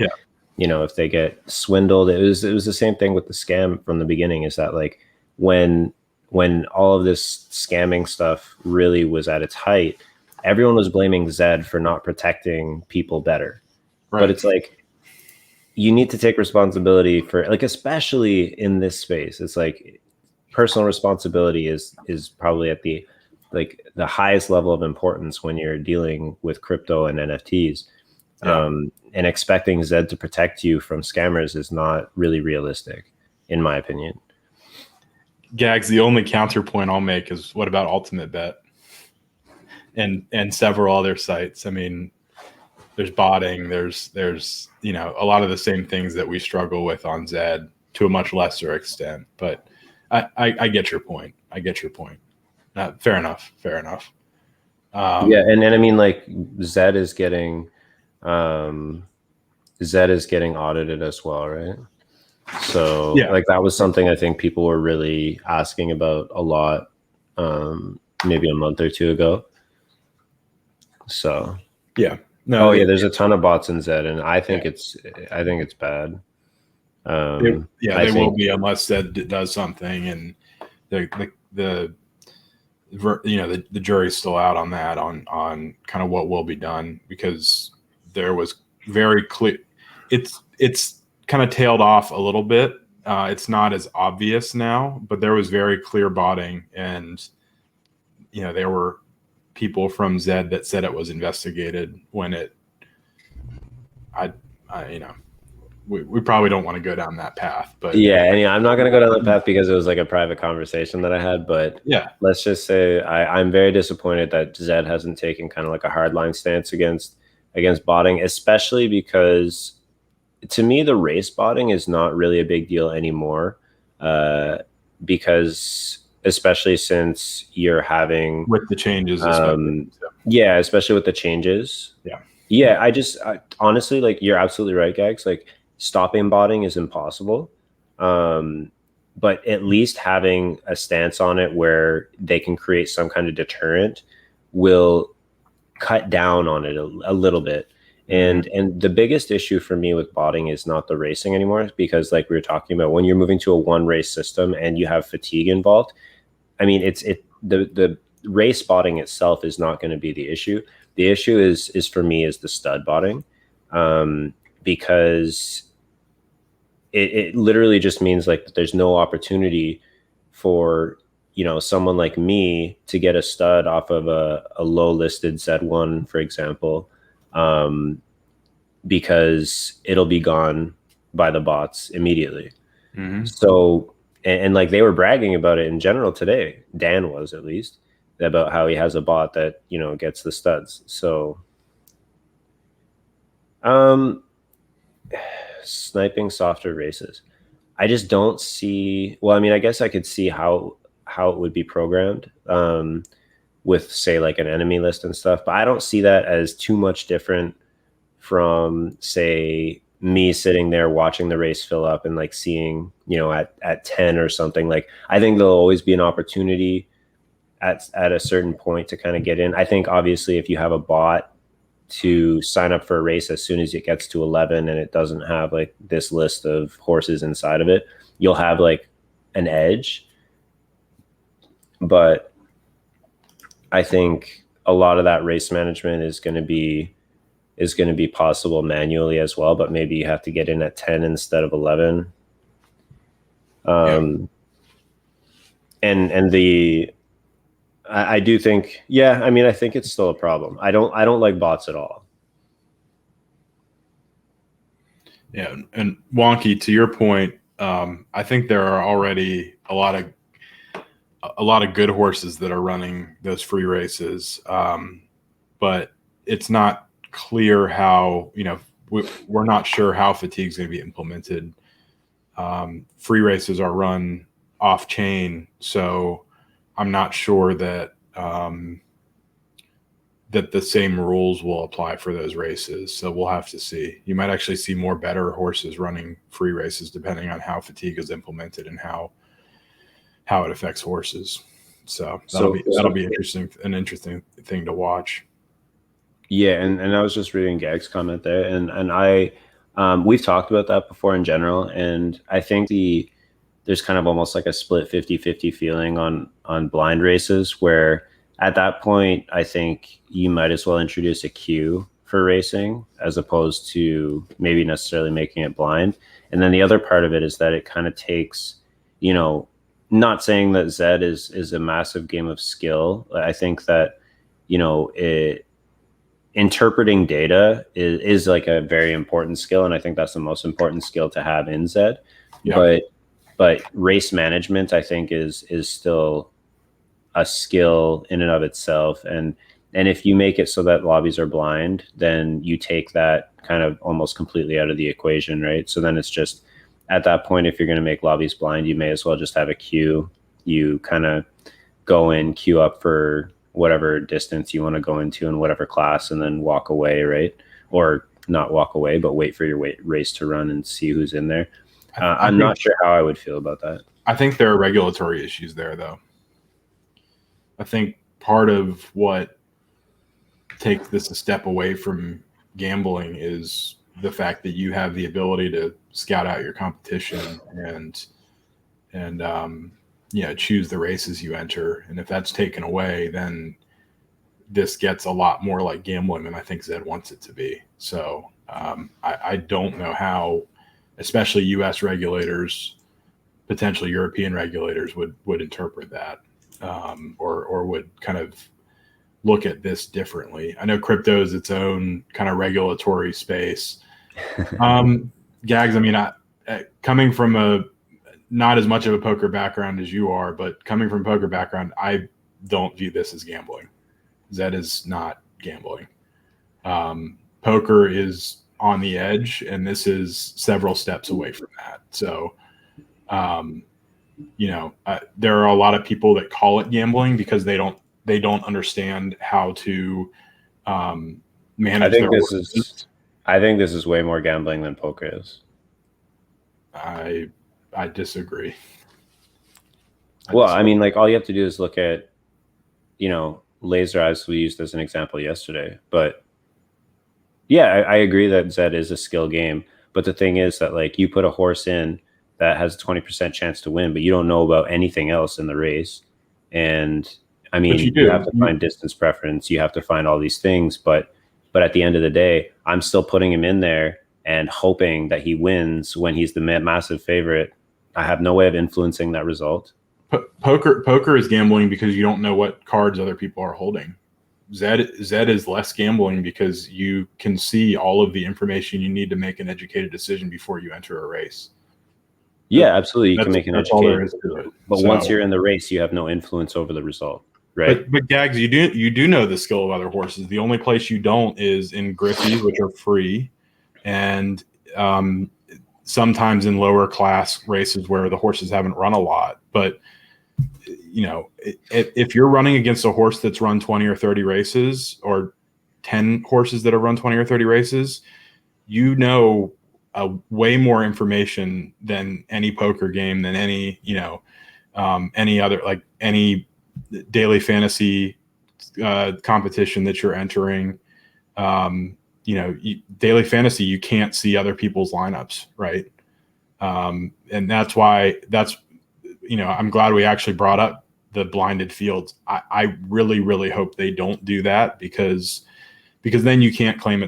if they get swindled, it was the same thing with the scam from the beginning, is that like when all of this scamming stuff really was at its height, everyone was blaming Zed for not protecting people better. Right. But it's like, you need to take responsibility for, like, especially in this space, it's like personal responsibility is probably at the highest level of importance when you're dealing with crypto and NFTs. And expecting Zed to protect you from scammers is not really realistic, in my opinion. Gags, the only counterpoint I'll make is, what about Ultimate Bet and several other sites? I mean, there's botting, there's a lot of the same things that we struggle with on Zed to a much lesser extent. But I get your point. Fair enough. Yeah, and I mean, like, Zed is getting audited as well, right? So like that was something I think people were really asking about a lot, maybe a month or two ago. So there's a ton of bots in Zed, and I think it's bad. They will be, unless Zed does something, and the jury's still out on that, on kind of what will be done, because there was very clear. It's kind of tailed off a little bit. It's not as obvious now, but there was very clear botting, and there were people from Zed that said it was investigated when we probably don't want to go down that path. But I'm not going to go down that path because it was like a private conversation that I had. But let's just say I'm very disappointed that Zed hasn't taken kind of like a hardline stance against botting, especially because, to me, the race botting is not really a big deal anymore, because especially since you're having with the changes, especially with the changes. I honestly, like, you're absolutely right, Gags. Like, stopping botting is impossible, but at least having a stance on it where they can create some kind of deterrent will cut down on it a little bit. And the biggest issue for me with botting is not the racing anymore, because like we were talking about, when you're moving to a one race system and you have fatigue involved, I mean, the race botting itself is not going to be the issue. The issue is for me is the stud botting, because it literally just means like there's no opportunity for someone like me to get a stud off of a low listed Z1, for example, because it'll be gone by the bots immediately. So, and like they were bragging about it in general today, Dan was, at least, about how he has a bot that gets the studs. So sniping softer races, I just don't see. Well, I mean, I guess I could see how it would be programmed, with, say, like an enemy list and stuff, but I don't see that as too much different from, say, me sitting there watching the race fill up and like seeing at 10 or something. Like, I think there'll always be an opportunity at a certain point to kind of get in. I think obviously if you have a bot to sign up for a race as soon as it gets to 11 and it doesn't have like this list of horses inside of it, you'll have like an edge. But I think a lot of that race management is going to be possible manually as well, but maybe you have to get in at 10 instead of 11. And I do think, I mean, I think it's still a problem. I don't like bots at all. Yeah, and Wonky, to your point, I think there are already a lot of good horses that are running those free races, but it's not clear how, we're not sure how fatigue is going to be implemented Free races are run off chain, so I'm not sure that that the same rules will apply for those races. So we'll have to see. You might actually see more better horses running free races depending on how fatigue is implemented and how it affects horses. So that'll be interesting, an interesting thing to watch. Yeah, and I was just reading Gag's comment there, and I we've talked about that before in general, and I think there's kind of almost like a split 50-50 feeling on blind races, where at that point I think you might as well introduce a queue for racing as opposed to maybe necessarily making it blind. And then the other part of it is that it kind of takes, not saying that ZED is a massive game of skill. I think that, interpreting data is like a very important skill, and I think that's the most important skill to have in ZED. Yeah. But race management, I think, is still a skill in and of itself. And if you make it so that lobbies are blind, then you take that kind of almost completely out of the equation, right? So then it's just, at that point, if you're going to make lobbies blind, you may as well just have a queue. You kind of go in, queue up for whatever distance you want to go into in whatever class, and then walk away, right? Or not walk away, but wait for your race to run and see who's in there. I'm not sure how I would feel about that. I think there are regulatory issues there, though. I think part of what takes this a step away from gambling is the fact that you have the ability to scout out your competition and choose the races you enter. And if that's taken away, then this gets a lot more like gambling than I think ZED wants it to be. So I don't know how, especially U.S. regulators, potentially European regulators would interpret that or would kind of look at this differently. I know crypto is its own kind of regulatory space. Gags, I mean, coming from not as much of a poker background as you are, but coming from a poker background, I don't view this as gambling. ZED is not gambling. Poker is on the edge, and this is several steps away from that. So, there are a lot of people that call it gambling because they don't understand how to manage their horses. I think this is way more gambling than poker is. I disagree. I mean, like, all you have to do is look at, laser eyes we used as an example yesterday. But yeah, I agree that ZED is a skill game. But the thing is that, like, you put a horse in that has a 20% chance to win, but you don't know about anything else in the race. And I mean, you have to find distance preference. You have to find all these things. But at the end of the day, I'm still putting him in there and hoping that he wins when he's the massive favorite. I have no way of influencing that result. Poker is gambling because you don't know what cards other people are holding. ZED is less gambling because you can see all of the information you need to make an educated decision before you enter a race. Yeah, absolutely. You can make an educated decision. But once you're in the race, you have no influence over the result. Right. But Gags, you do know the skill of other horses. The only place you don't is in Griffies, which are free, and sometimes in lower class races where the horses haven't run a lot. But if you're running against a horse that's run 20 or 30 races, or 10 horses that have run 20 or 30 races, way more information than any poker game, than any other, like any daily fantasy competition that you're entering. Daily fantasy, you can't see other people's lineups, right? And that's why I'm glad we actually brought up the blinded fields. I really, really hope they don't do that, because then you can't claim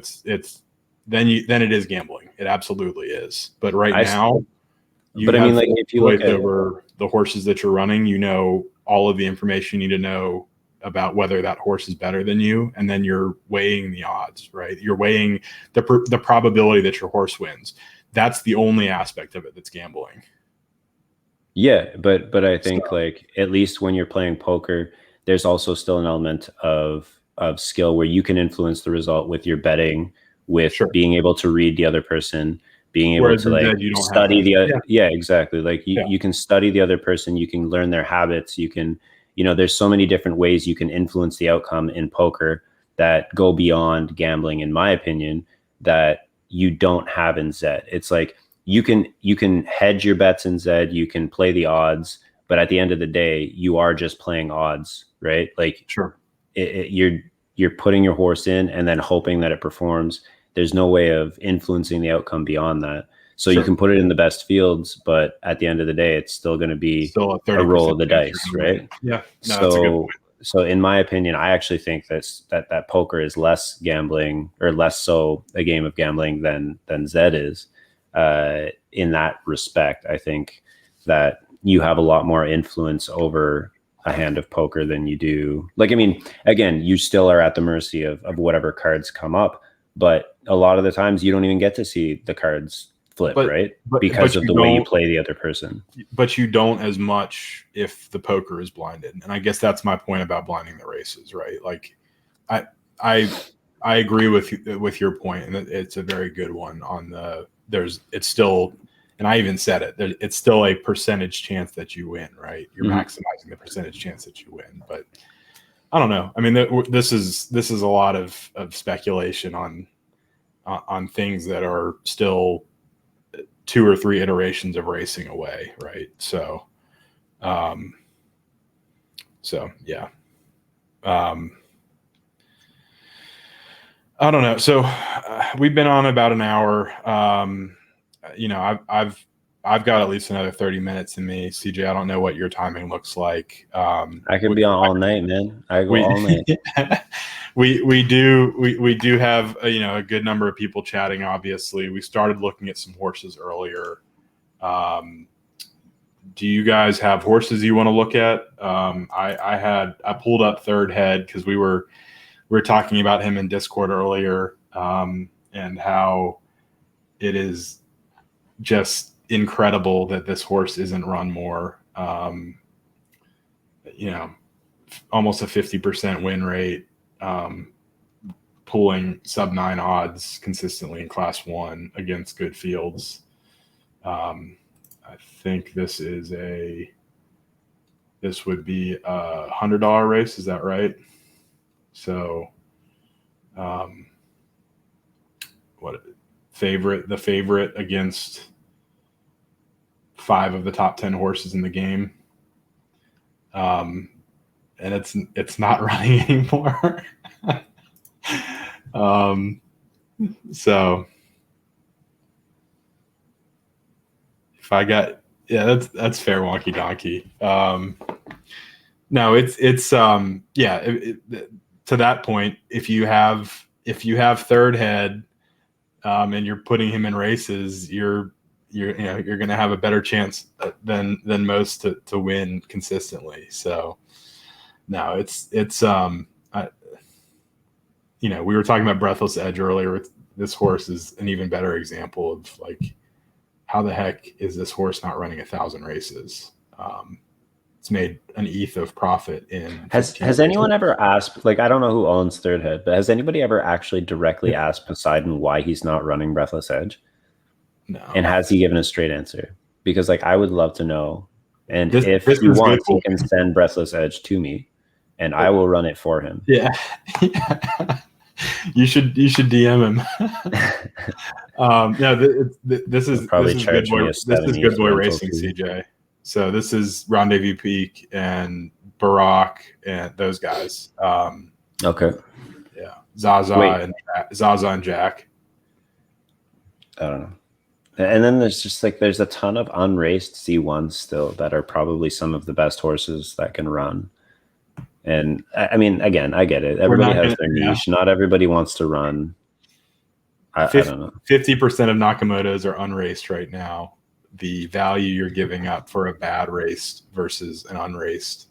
then it is gambling. It absolutely is. But now, if you look over the horses that you're running, all of the information you need to know about whether that horse is better than you, and then you're weighing the odds, right? You're weighing the probability that your horse wins. That's the only aspect of it that's gambling. Yeah, but I think like, at least when you're playing poker, there's also still an element of skill where you can influence the result with your betting, with being able to read the other person, being able Whereas to like you don't study have yeah, exactly. Like you can study the other person, you can learn their habits, you can, there's so many different ways you can influence the outcome in poker that go beyond gambling, in my opinion, that you don't have in Zed. It's like you can hedge your bets in Zed, you can play the odds, but at the end of the day, you are just playing odds, right? Like sure. You're putting your horse in and then hoping that it performs. There's no way of influencing the outcome beyond that. So you can put it in the best fields, but at the end of the day, it's still going to be still a roll of the dice, right? Yeah. No, that's a good point. So in my opinion, I actually think that poker is less gambling, or less so a game of gambling than Zed is. In that respect, I think that you have a lot more influence over a hand of poker than you do. Like, I mean, again, you still are at the mercy of whatever cards come up, but a lot of the times you don't even get to see the cards flip, right? Because of the way you play the other person. But you don't as much if the poker is blinded. And I guess that's my point about blinding the races, right? Like I agree with your point, and it's a very good one on it's still, and I even said it, it's still a percentage chance that you win, right? You're maximizing the percentage chance that you win. But I don't know. I mean, this is a lot of speculation on things that are still 2 or 3 iterations of racing away, right? So yeah. I don't know. So we've been on about an hour. I've got at least another 30 minutes in me. CJ, I don't know what your timing looks like. I could be on all night, man. I go all night. we do have a good number of people chatting. Obviously, we started looking at some horses earlier. Do you guys have horses you want to look at? I pulled up Third Head because we were talking about him in Discord earlier, and how it is just incredible that this horse isn't run more. Almost a 50% win rate, pulling sub 9 odds consistently in Class 1 against good fields. I think this would be a $100 race. Is that right? So, the favorite against 5 of the top 10 horses in the game. And it's not running anymore. So if I got, that's fair, wonky donkey. No, it's to that point, if you have Third Head, and you're putting him in races, you're going to have a better chance than most to win consistently. So no, we were talking about Breathless Edge earlier. This horse is an even better example of like, how the heck is this horse not running 1,000 races? It's made an ETH of profit in. Has anyone ever asked, like, I don't know who owns Third Head, but has anybody ever actually directly asked Poseidon why he's not running Breathless Edge? No. And has he given a straight answer? Because like, I would love to know. And if he wants, he can send Breathless Edge to me and I will run it for him. Yeah. You should DM him. This is good boy. This is good boy racing, CJ. So this is Rendezvous Peak and Barack and those guys. Okay. Yeah, Zaza and Jack. I don't know. And then there's a ton of unraced C1s still that are probably some of the best horses that can run. And I mean, again, I get it. Everybody has their niche. Not everybody wants to run. I don't know. 50% of Nakamoto's are unraced right now. The value you're giving up for a bad race versus an unraced,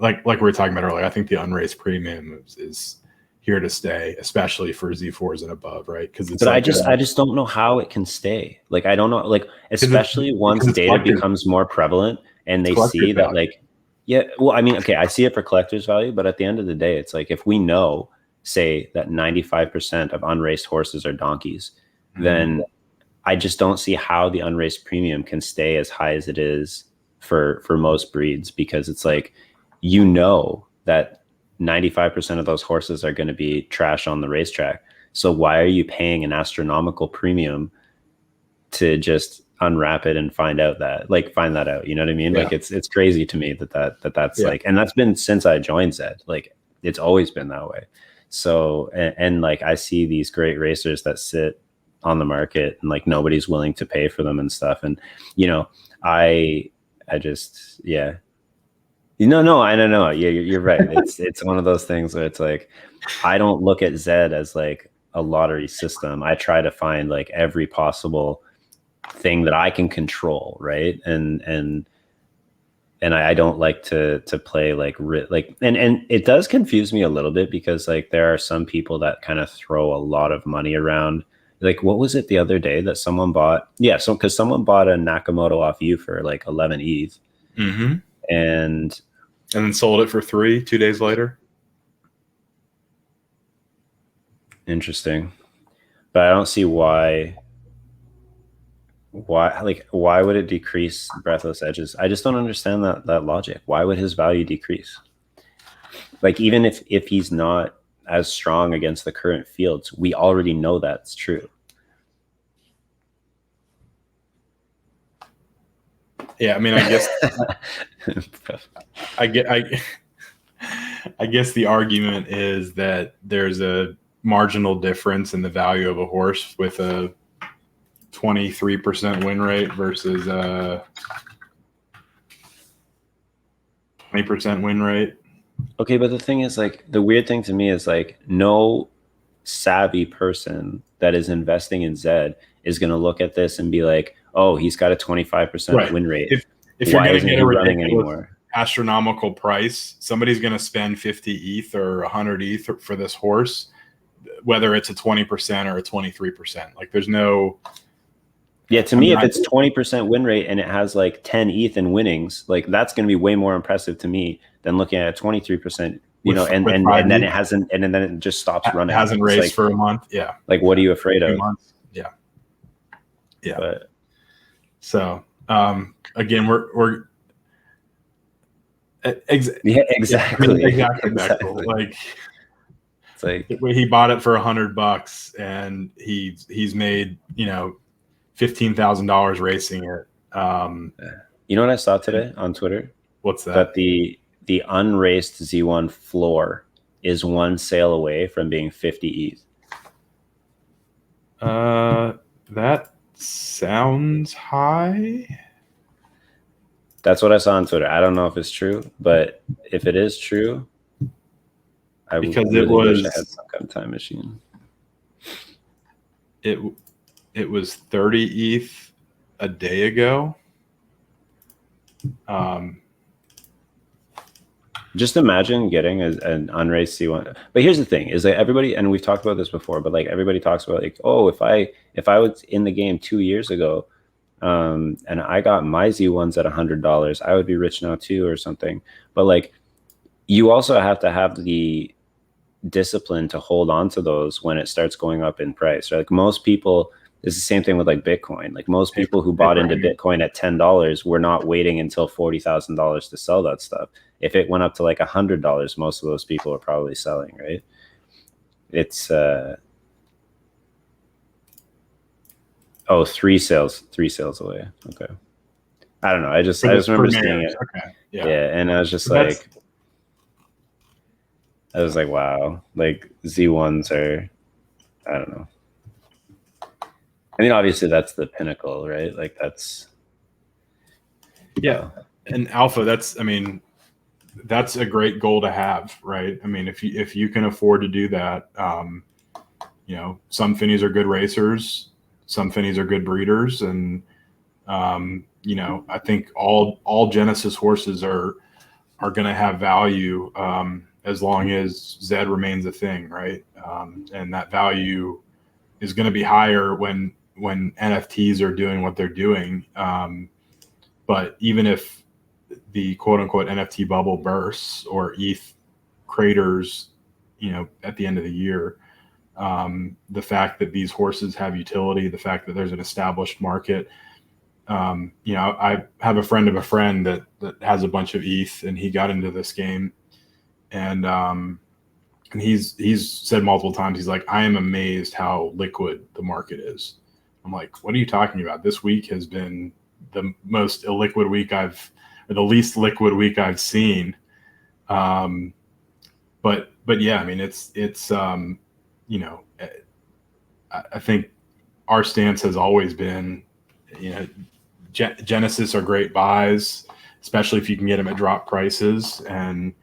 like we were talking about earlier, I think the unraced premium is here to stay, especially for Z4s and above, right? Because I just don't know how it can stay. Like, I don't know, like, especially once data becomes more prevalent and they see that, like, yeah, well, I mean, okay, I see it for collector's value, but at the end of the day, it's like, if we know, say, that 95% of unraced horses are donkeys, then I just don't see how the unraced premium can stay as high as it is for most breeds, because it's like, you know that 95% of those horses are going to be trash on the racetrack. So why are you paying an astronomical premium to just unwrap it and find that out? You know what I mean? Yeah. Like it's crazy to me that's yeah. Like, and that's been since I joined ZED. Like it's always been that way. So, and like I see these great racers that sit on the market and like nobody's willing to pay for them and stuff. And, you know, I just, yeah. No, I don't know. Yeah, you're right. It's one of those things where it's like, I don't look at ZED as like a lottery system. I try to find like every possible thing that I can control, right? And I don't like to play like and it does confuse me a little bit, because like there are some people that kind of throw a lot of money around. Like, what was it the other day that someone bought? Yeah, so because someone bought a Nakamoto off you for like 11 ETH, and then sold it for 3 2 days later. Interesting, but I don't see why would it decrease Breathless Edges? I just don't understand that logic. Why would his value decrease? Like, even if he's not as strong against the current fields, we already know that's true. Yeah, I mean, I guess I guess the argument is that there's a marginal difference in the value of a horse with a 23% win rate versus a 20% win rate. Okay, but the thing is, like, the weird thing to me is like, no savvy person that is investing in ZED is going to look at this and be like, oh, he's got a 25% win rate. If you're going to get a ridiculous astronomical price, somebody's going to spend 50 ETH or 100 ETH for this horse, whether it's a 20% or a 23%. Like, there's no... Yeah, to me, if it's 20% win rate and it has like 10 ETH in winnings, like that's going to be way more impressive to me than looking at a 23%, you know, and then it hasn't, and then it just stops running. It hasn't raced like, for a month. Yeah. Like, what are you afraid of? Months. Yeah. Yeah. But, so, again, we're exactly. Exactly. Like, it's like he bought it for $100 and he's made, you know, $15,000 racing it. You know what I saw today on Twitter? What's that? That the unraced Z1 floor is one sale away from being 50 ETH. That sounds high. That's what I saw on Twitter. I don't know if it's true, but if it is true, I wish I had some kind of time machine. It was 30 ETH a day ago. Just imagine getting an unraced C1. But here's the thing: is that everybody, and we've talked about this before, but like everybody talks about like, oh, if I was in the game 2 years ago, and I got my Z1s at $100, I would be rich now too, or something. But like, you also have to have the discipline to hold on to those when it starts going up in price. Right? Like most people. It's the same thing with like Bitcoin. Like most people who bought into Bitcoin at $10 were not waiting until $40,000 to sell that stuff. If it went up to like $100, most of those people are probably selling, right? It's 3 sales away. Okay. I don't know. I just remember seeing it. Okay. Yeah, and I was just like, wow, like Z1s are, I don't know. I mean, obviously that's the pinnacle, right? Like that's, yeah. And alpha, that's a great goal to have, right? I mean, if you can afford to do that, you know, some Finnies are good racers, some Finnies are good breeders, and you know, I think all Genesis horses are going to have value as long as ZED remains a thing, right? And that value is going to be higher when NFTs are doing what they're doing. But even if the quote unquote NFT bubble bursts or ETH craters, you know, at the end of the year, the fact that these horses have utility, the fact that there's an established market. I have a friend of a friend that has a bunch of ETH, and he got into this game, and he's said multiple times, he's like, I am amazed how liquid the market is. I'm like, what are you talking about? This week has been the most illiquid week or the least liquid week I've seen. But yeah, I mean, it's I think our stance has always been, Genesis are great buys, especially if you can get them at drop prices. And,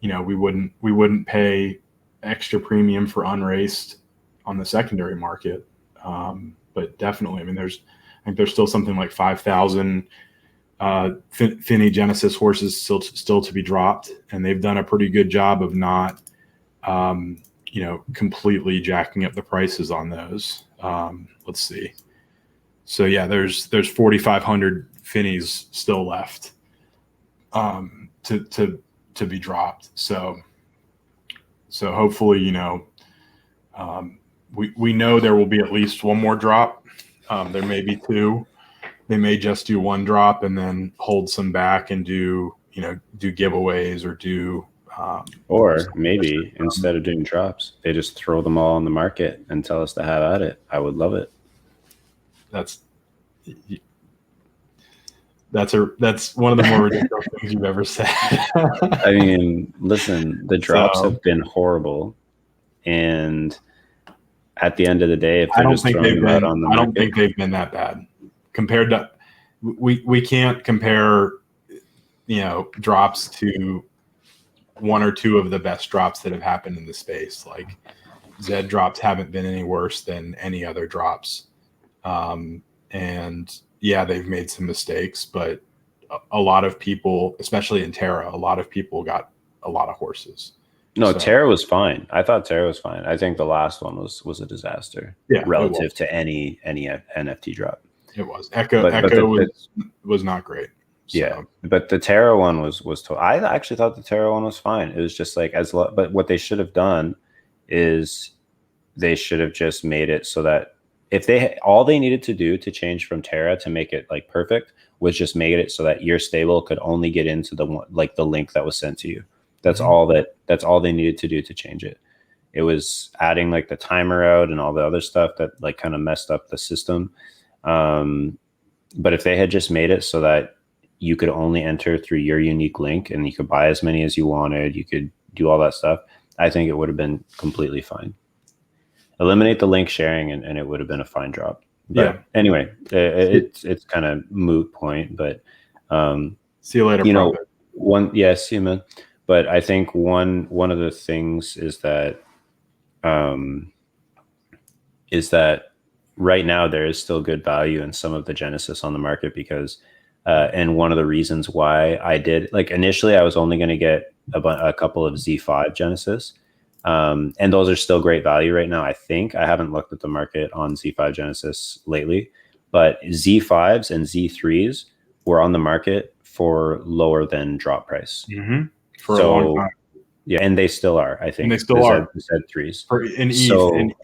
we wouldn't pay extra premium for Unraised on the secondary market. But definitely, I mean, I think there's still something like 5,000 Finney Genesis horses still to be dropped, and they've done a pretty good job of not, completely jacking up the prices on those. Let's see. So yeah, there's 4,500 Finneys still left to be dropped. So hopefully, we know there will be at least one more drop. There may be two. They may just do one drop and then hold some back and do giveaways or do. Or maybe instead of doing drops, they just throw them all on the market and tell us to have at it. I would love it. That's one of the more ridiculous things you've ever said. I mean, listen, the drops have been horrible, and at the end of the day, if they're just throwing them out on the market, I don't think they've been that bad compared to. We can't compare, drops to one or two of the best drops that have happened in the space. Like ZED drops haven't been any worse than any other drops. And yeah, they've made some mistakes, but a lot of people, especially in Terra, a lot of people got a lot of horses. No, Terra was fine. I thought Terra was fine. I think the last one was a disaster relative to any NFT drop. It was. Echo was not great. So. Yeah, but the Terra one was I actually thought the Terra one was fine. It was just like but what they should have done is they should have just made it so that if all they needed to do to change from Terra to make it like perfect was just make it so that your stable could only get into the link that was sent to you. That's all they needed to do to change it. It was adding like the timer out and all the other stuff that like kind of messed up the system. But if they had just made it so that you could only enter through your unique link and you could buy as many as you wanted, you could do all that stuff, I think it would have been completely fine. Eliminate the link sharing and it would have been a fine drop. But anyway, it's kind of moot point, but see you later. See you, man. But I think one of the things is that right now there is still good value in some of the Genesis on the market because and one of the reasons why I did, like, initially I was only going to get a couple of Z5 Genesis, and those are still great value right now. I think I haven't looked at the market on Z5 Genesis lately, but Z5s and Z3s were on the market for lower than drop price for a long time. Yeah, and they still are. I think and they still are. Z3s in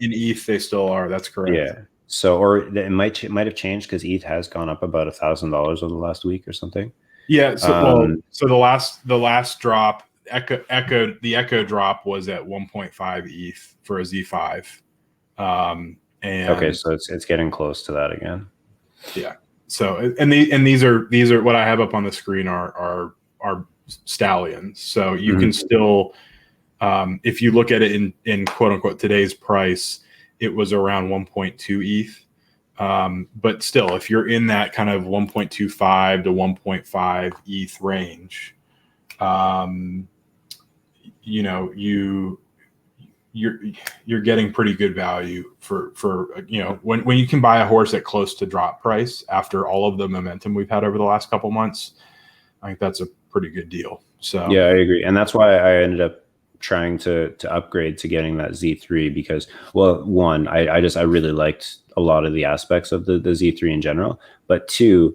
ETH they still are. That's correct. Yeah. So, or it might have changed because ETH has gone up about $1,000 over the last week or something. Yeah. So, so the last drop, the Echo drop was at 1.5 ETH for a Z5. And okay, so it's getting close to that again. Yeah. So, and these are what I have up on the screen are stallions. So you can still, if you look at it in quote unquote today's price, it was around 1.2 ETH. But still, if you're in that kind of 1.25 to 1.5 ETH range, you're getting pretty good value for when you can buy a horse at close to drop price after all of the momentum we've had over the last couple months. I think that's a pretty good deal. So yeah, I agree, and that's why I ended up trying to upgrade to getting that Z3 because, well, one, I really liked a lot of the aspects of the Z3 in general, but two,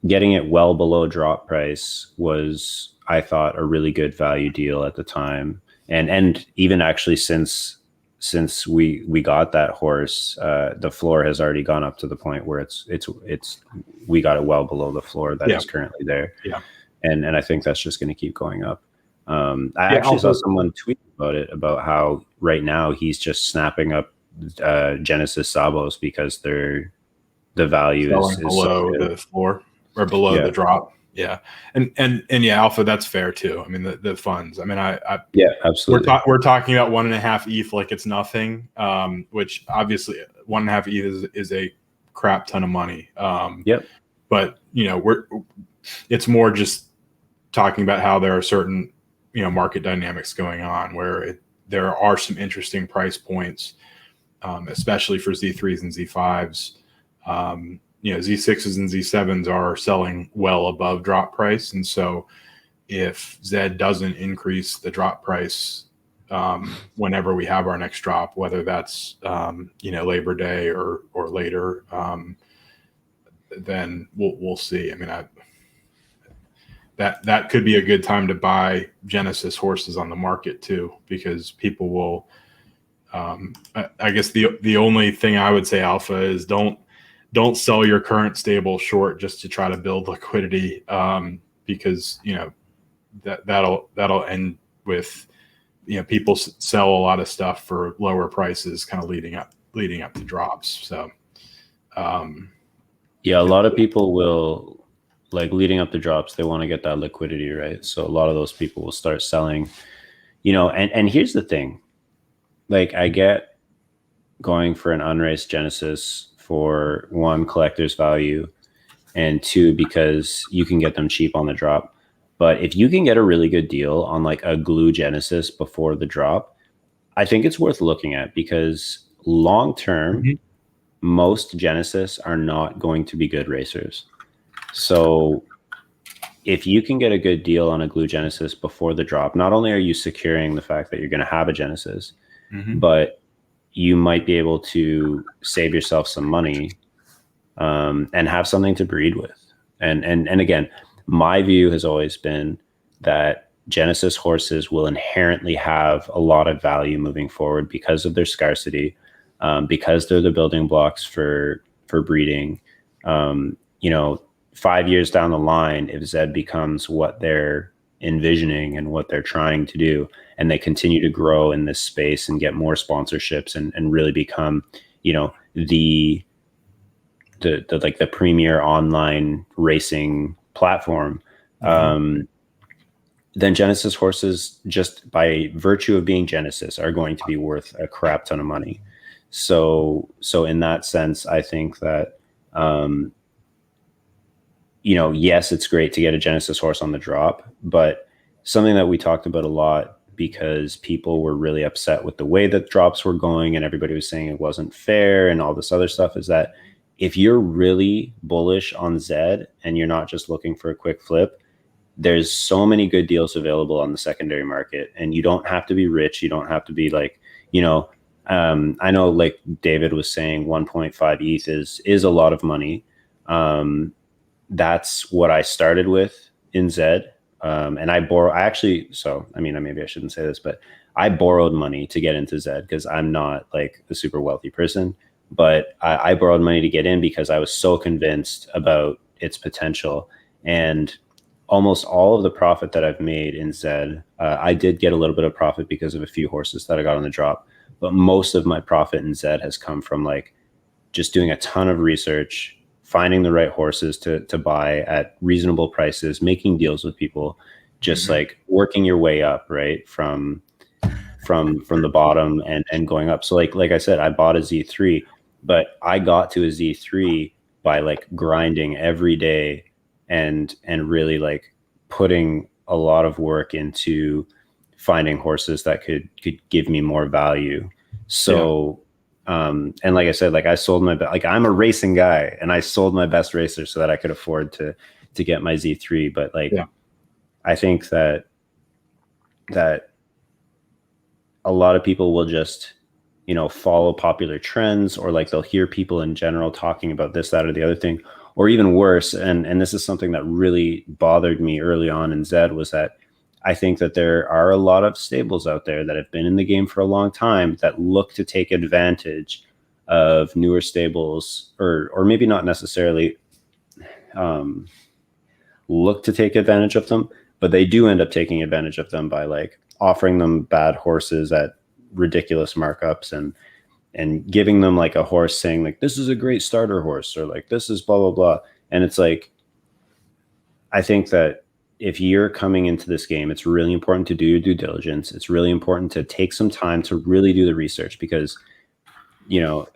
getting it well below drop price was, I thought, a really good value deal at the time, and even actually since since we got that horse, the floor has already gone up to the point where it's we got it well below the floor that is currently there. Yeah. And I think that's just going to keep going up. I actually saw someone tweet about it, about how right now he's just snapping up Genesis Sabos because the value is below the floor or below the drop. Yeah. And yeah, Alpha, that's fair too. I mean, the funds, I mean, yeah, absolutely. We're talking about 1.5 ETH like it's nothing, which obviously 1.5 ETH is a crap ton of money. But you know, it's more just talking about how there are certain, you know, market dynamics going on where there are some interesting price points, especially for Z3s and Z5s. You know, Z6s and Z7s are selling well above drop price. And so if ZED doesn't increase the drop price whenever we have our next drop, whether that's, you know, Labor Day or later, then we'll see. I mean, that could be a good time to buy Genesis horses on the market too, because people will, I guess the only thing I would say, Alpha, is don't sell your current stable short just to try to build liquidity, because, you know, that'll end with, you know, people sell a lot of stuff for lower prices kind of leading up to drops. So yeah, a lot of people will, like, leading up to drops, they want to get that liquidity, right? So a lot of those people will start selling, you know, and here's the thing, like, I get going for an unraised Genesis for one, collector's value, and two, because you can get them cheap on the drop. But if you can get a really good deal on like a glue Genesis before the drop, I think it's worth looking at, because long term, most Genesis are not going to be good racers. So if you can get a good deal on a glue Genesis before the drop, not only are you securing the fact that you're going to have a Genesis, but you might be able to save yourself some money, and have something to breed with. And again, my view has always been that Genesis horses will inherently have a lot of value moving forward because of their scarcity, because they're the building blocks for breeding. You know, 5 years down the line, if ZED becomes what they're envisioning and what they're trying to do, and they continue to grow in this space and get more sponsorships and really become, you know, the like the premier online racing platform, then Genesis horses, just by virtue of being Genesis, are going to be worth a crap ton of money. So in that sense, I think that, you know, yes, it's great to get a Genesis horse on the drop, but something that we talked about a lot, because people were really upset with the way that drops were going and everybody was saying it wasn't fair and all this other stuff, is that if you're really bullish on ZED and you're not just looking for a quick flip, there's so many good deals available on the secondary market, and you don't have to be rich. You don't have to be like, you know, I know, like David was saying, 1.5 ETH is a lot of money. That's what I started with in ZED. And maybe I shouldn't say this, but I borrowed money to get into ZED because I'm not like a super wealthy person, but I borrowed money to get in because I was so convinced about its potential. And almost all of the profit that I've made in ZED, I did get a little bit of profit because of a few horses that I got on the drop, but most of my profit in ZED has come from like just doing a ton of research, finding the right horses to buy at reasonable prices, making deals with people, just like working your way up, right, from the bottom and going up. So like I said, I bought a Z3, but I got to a Z3 by like grinding every day and really like putting a lot of work into finding horses that could give me more value. So and like I said, like I sold like I'm a racing guy and I sold my best racer so that I could afford to get my Z3. But like, I think that a lot of people will just, you know, follow popular trends, or like they'll hear people in general talking about this, that, or the other thing, or even worse. And this is something that really bothered me early on in ZED, was that I think that there are a lot of stables out there that have been in the game for a long time that look to take advantage of newer stables, or maybe not necessarily look to take advantage of them, but they do end up taking advantage of them by like offering them bad horses at ridiculous markups and giving them like a horse saying like, this is a great starter horse, or like, this is blah, blah, blah. And it's like, I think that if you're coming into this game, it's really important to do your due diligence. It's really important to take some time to really do the research, because, you know,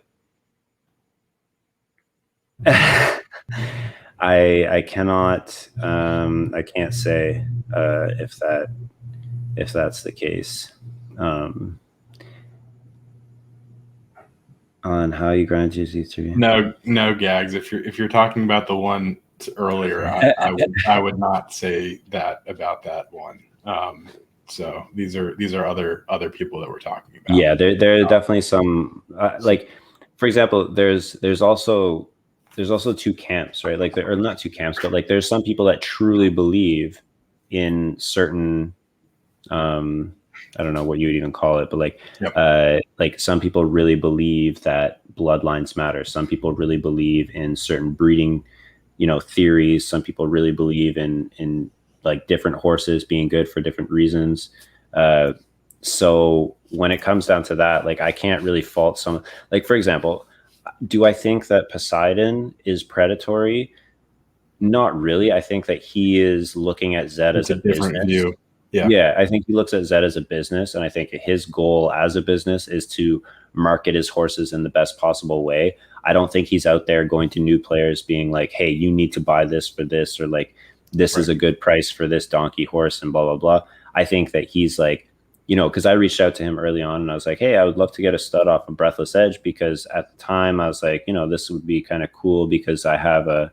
I cannot, I can't say if that's the case. On how you grind your Z3. No gags. If you're talking about the one earlier, I would not say that about that one. So these are other people that we're talking about. Yeah, there are definitely some like, for example, there's also two camps, right? Like or not two camps, but like there's some people that truly believe in certain I don't know what you would even call it, but like some people really believe that bloodlines matter. Some people really believe in certain breeding, theories. Some people really believe in like different horses being good for different reasons. So when it comes down to that, like I can't really fault some. Like for example, do I think that Poseidon is predatory? Not really. I think that he is looking at Zed as a different business. View. Yeah, I think he looks at Zed as a business, and I think his goal as a business is to market his horses in the best possible way. I don't think he's out there going to new players being like, hey, you need to buy this for this, or like, this is a good price for this donkey horse and blah, blah, blah. I think that he's like, because I reached out to him early on and I was like, hey, I would love to get a stud off of Breathless Edge, because at the time I was like, this would be kind of cool because I have a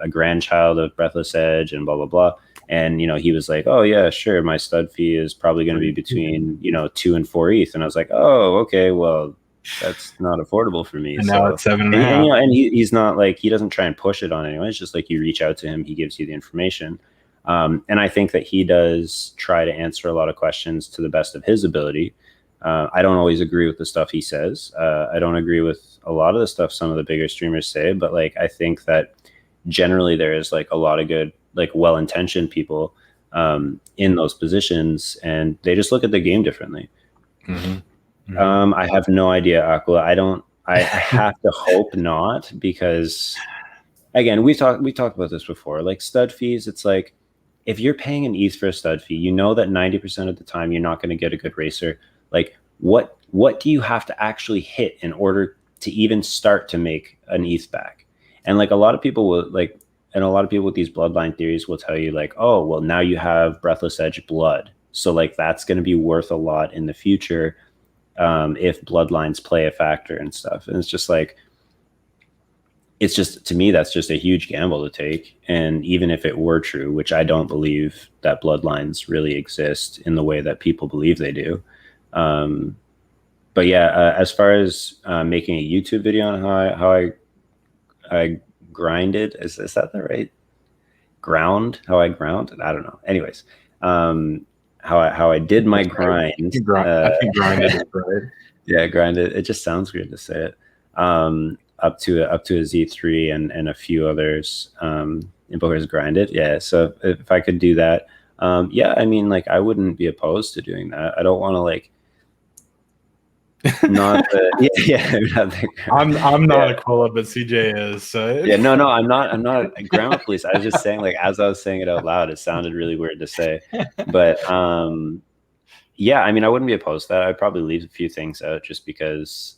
grandchild of Breathless Edge and blah, blah, blah. And, he was like, oh, yeah, sure. My stud fee is probably going to be between, 2 and 4 ETH. And I was like, oh, okay, well, that's not affordable for me. And now it's 7.5. And he's not like, he doesn't try and push it on anyone. It's just like you reach out to him, he gives you the information. And I think that he does try to answer a lot of questions to the best of his ability. I don't always agree with the stuff he says. I don't agree with a lot of the stuff some of the bigger streamers say, but like, I think that generally there is like a lot of good, like well-intentioned people in those positions, and they just look at the game differently. Mm-hmm. Mm-hmm. I have no idea, Aquila. I have to hope not, because again, we talked about this before. Like stud fees, it's like if you're paying an ETH for a stud fee, you know that 90% of the time you're not going to get a good racer. Like what do you have to actually hit in order to even start to make an ETH back? And like a lot of people will like. And a lot of people with these bloodline theories will tell you like, oh, well, now you have Breathless Edge blood. So like that's going to be worth a lot in the future if bloodlines play a factor and stuff. And it's just like, to me, that's just a huge gamble to take. And even if it were true, which I don't believe that bloodlines really exist in the way that people believe they do. But yeah, as far as making a YouTube video on how I grinded, is that the right how I ground? I don't know. Anyways, how I did my grind. I think grinded is right. Yeah, grinded. It just sounds weird to say it. Up to a Z3 and a few others. Invokers grinded. Yeah. So if I could do that, yeah, I mean, like I wouldn't be opposed to doing that. I don't want to like. I'm not Aquila, but CJ is. So yeah, no, I'm not a grammar police. I was just saying, like, as I was saying it out loud, it sounded really weird to say. But yeah, I mean, I wouldn't be opposed to that. I'd probably leave a few things out just because,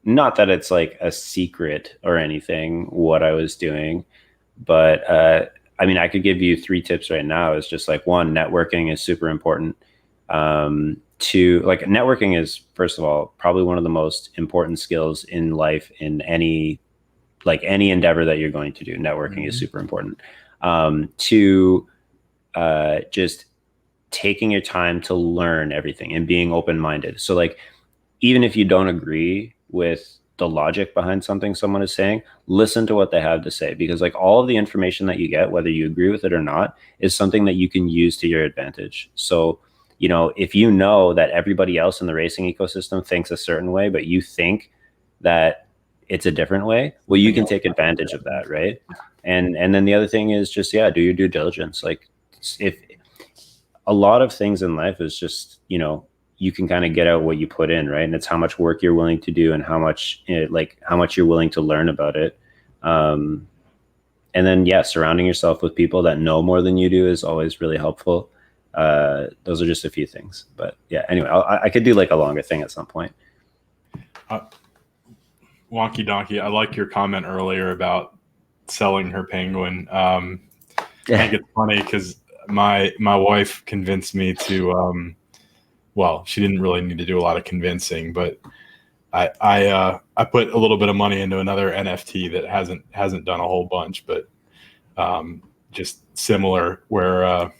not that it's like a secret or anything what I was doing, but I mean, I could give you 3 tips right now. It's just like 1, networking is super important. 2, like networking is, first of all, probably one of the most important skills in life in any endeavor that you're going to do. Networking is super important. 2, just taking your time to learn everything and being open-minded. So like, even if you don't agree with the logic behind something someone is saying, listen to what they have to say, because like all of the information that you get, whether you agree with it or not, is something that you can use to your advantage. So, you know, if you know that everybody else in the racing ecosystem thinks a certain way, but you think that it's a different way, well, you can take advantage of that, right? And then the other thing is just, yeah, do your due diligence. Like, if a lot of things in life is just, you know, you can kind of get out what you put in, right? And it's how much work you're willing to do and how much you're willing to learn about it. And then, yeah, surrounding yourself with people that know more than you do is always really helpful. Those are just a few things, but yeah, anyway, I could do like a longer thing at some point. Wonky Donkey, I like your comment earlier about selling her penguin. I think it's funny because my wife convinced me to, well, she didn't really need to do a lot of convincing, but I put a little bit of money into another NFT that hasn't done a whole bunch, but just similar, where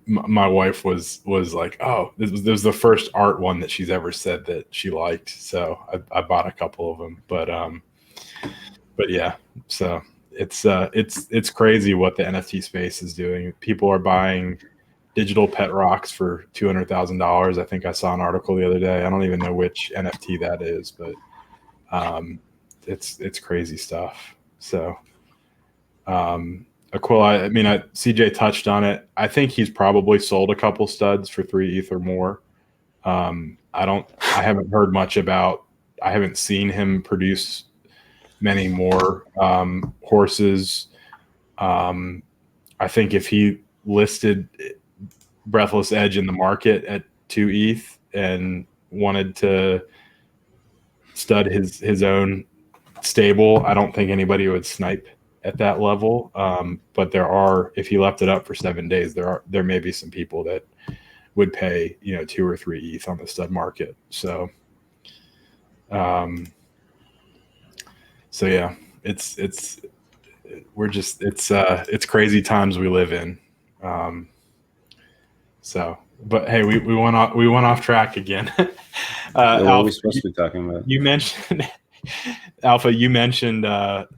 my wife was like, oh, this was the first art one that she's ever said that she liked, so I bought a couple of them. But yeah, so it's crazy what the NFT space is doing. People are buying digital pet rocks for $200,000. I think I saw an article the other day. I don't even know which NFT that is, but it's crazy stuff. So Aquila, I mean, CJ touched on it. I think he's probably sold a couple studs for 3 ETH or more. I haven't heard much about. I haven't seen him produce many more horses. I think if he listed Breathless Edge in the market at 2 ETH and wanted to stud his own stable, I don't think anybody would snipe at that level. But if he left it up for 7 days, there may be some people that would pay, 2 or 3 ETH on the stud market. So yeah, it's crazy times we live in. But hey, we went off track again. What are we supposed to be talking about? You mentioned Alpha. You mentioned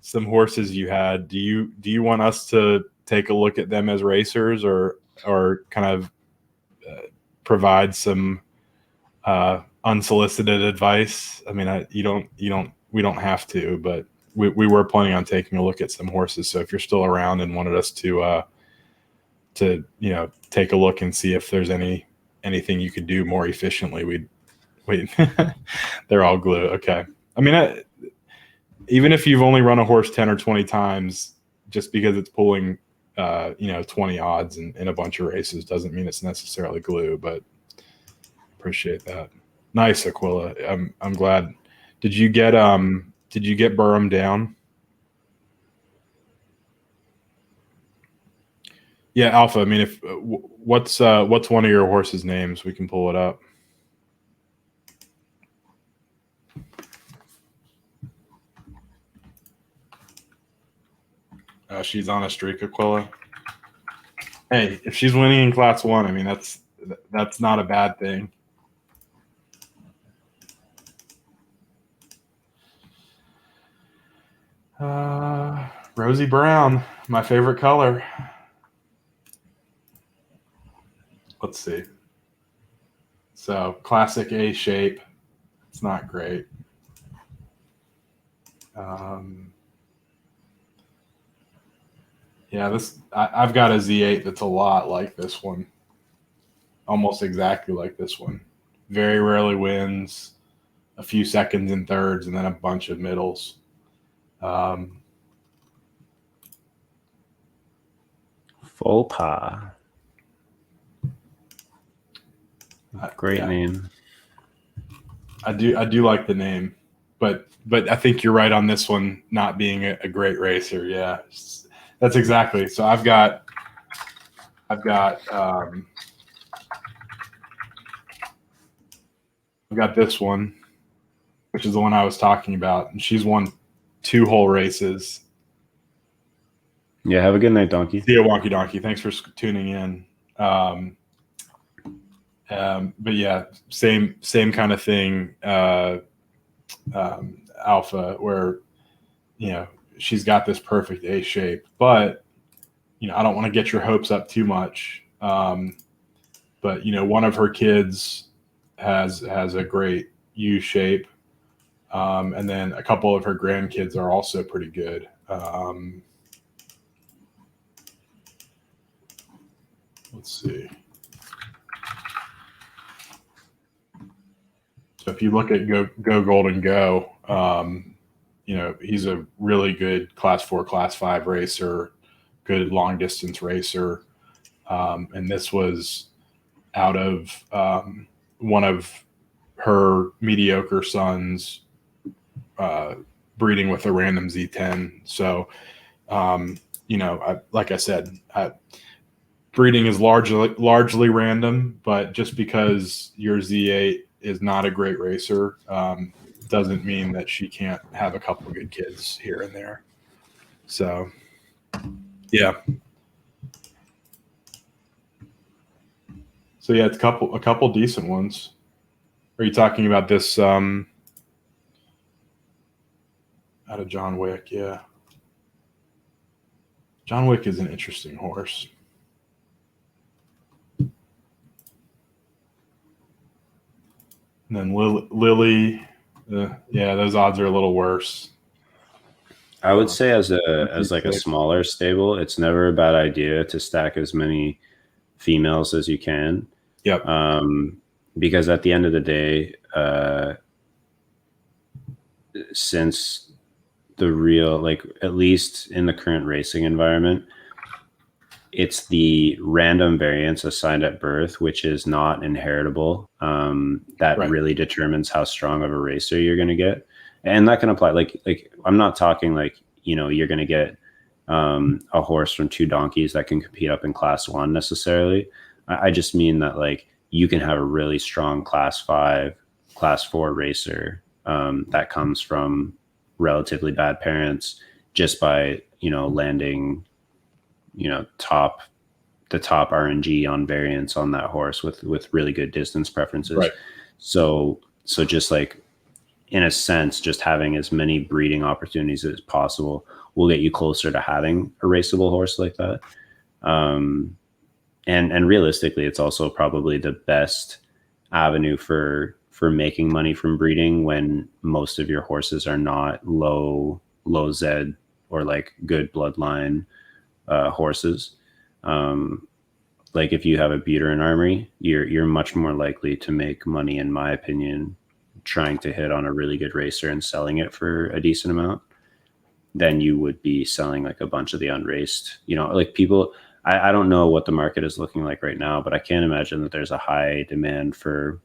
some horses you had. Do you want us to take a look at them as racers, or kind of provide some unsolicited advice? I mean, we don't have to, but we were planning on taking a look at some horses. So if you're still around and wanted us to take a look and see if there's anything you could do more efficiently, we'd they're all glue. Okay. I mean, even if you've only run a horse 10 or 20 times, just because it's pulling 20 odds in a bunch of races doesn't mean it's necessarily glue, but appreciate that. Nice, Aquila. I'm glad. Did you get Burham down? Yeah, Alpha. I mean, what's one of your horse's names? We can pull it up. She's on a streak, Aquila. Hey, if she's winning in Class 1, I mean, that's not a bad thing. Rosy brown, my favorite color. Let's see. So classic A shape. It's not great. Yeah, I've got a Z8 that's a lot like this one. Almost exactly like this one. Very rarely wins, a few seconds in thirds, and then a bunch of middles. Faux pas. Great name. I do like the name, but I think you're right on this one not being a great racer. Yeah, that's exactly. So I've got this one, which is the one I was talking about, and she's won 2 whole races. Yeah, have a good night, Donkey. See you, Wonky Donkey. Thanks for tuning in. But yeah, same kind of thing. Alpha, where, she's got this perfect A shape, but, I don't want to get your hopes up too much. But, one of her kids has a great U shape. And then a couple of her grandkids are also pretty good. Let's see. So if you look at Go Golden Go, he's a really good Class 4, Class 5 racer, good long distance racer. And this was out of one of her mediocre sons breeding with a random Z10. So, like I said, breeding is largely random, but just because your Z8 is not a great racer doesn't mean that she can't have a couple of good kids here and there. So, yeah. So yeah, it's a couple decent ones. Are you talking about this out of John Wick? Yeah. John Wick is an interesting horse. And then Lily, yeah, those odds are a little worse. I would say as like a smaller stable, it's never a bad idea to stack as many females as you can. Yep. Because at the end of the day, since the real, like at least in the current racing environment, it's the random variance assigned at birth, which is not inheritable, that really determines how strong of a racer you're going to get. And that can apply. Like I'm not talking like, you're going to get a horse from 2 donkeys that can compete up in Class 1 necessarily. I just mean that like you can have a really strong Class 5, Class 4 racer that comes from relatively bad parents just by, landing, the top RNG on variance on that horse with really good distance preferences. Right. So just like, in a sense, just having as many breeding opportunities as possible will get you closer to having a raceable horse like that. And realistically, it's also probably the best avenue for making money from breeding when most of your horses are not low Z or like good bloodline horses. Like if you have a Buterin armory, you're much more likely to make money, in my opinion, trying to hit on a really good racer and selling it for a decent amount than you would be selling like a bunch of the unraced. Like people, I don't know what the market is looking like right now, but I can't imagine that there's a high demand for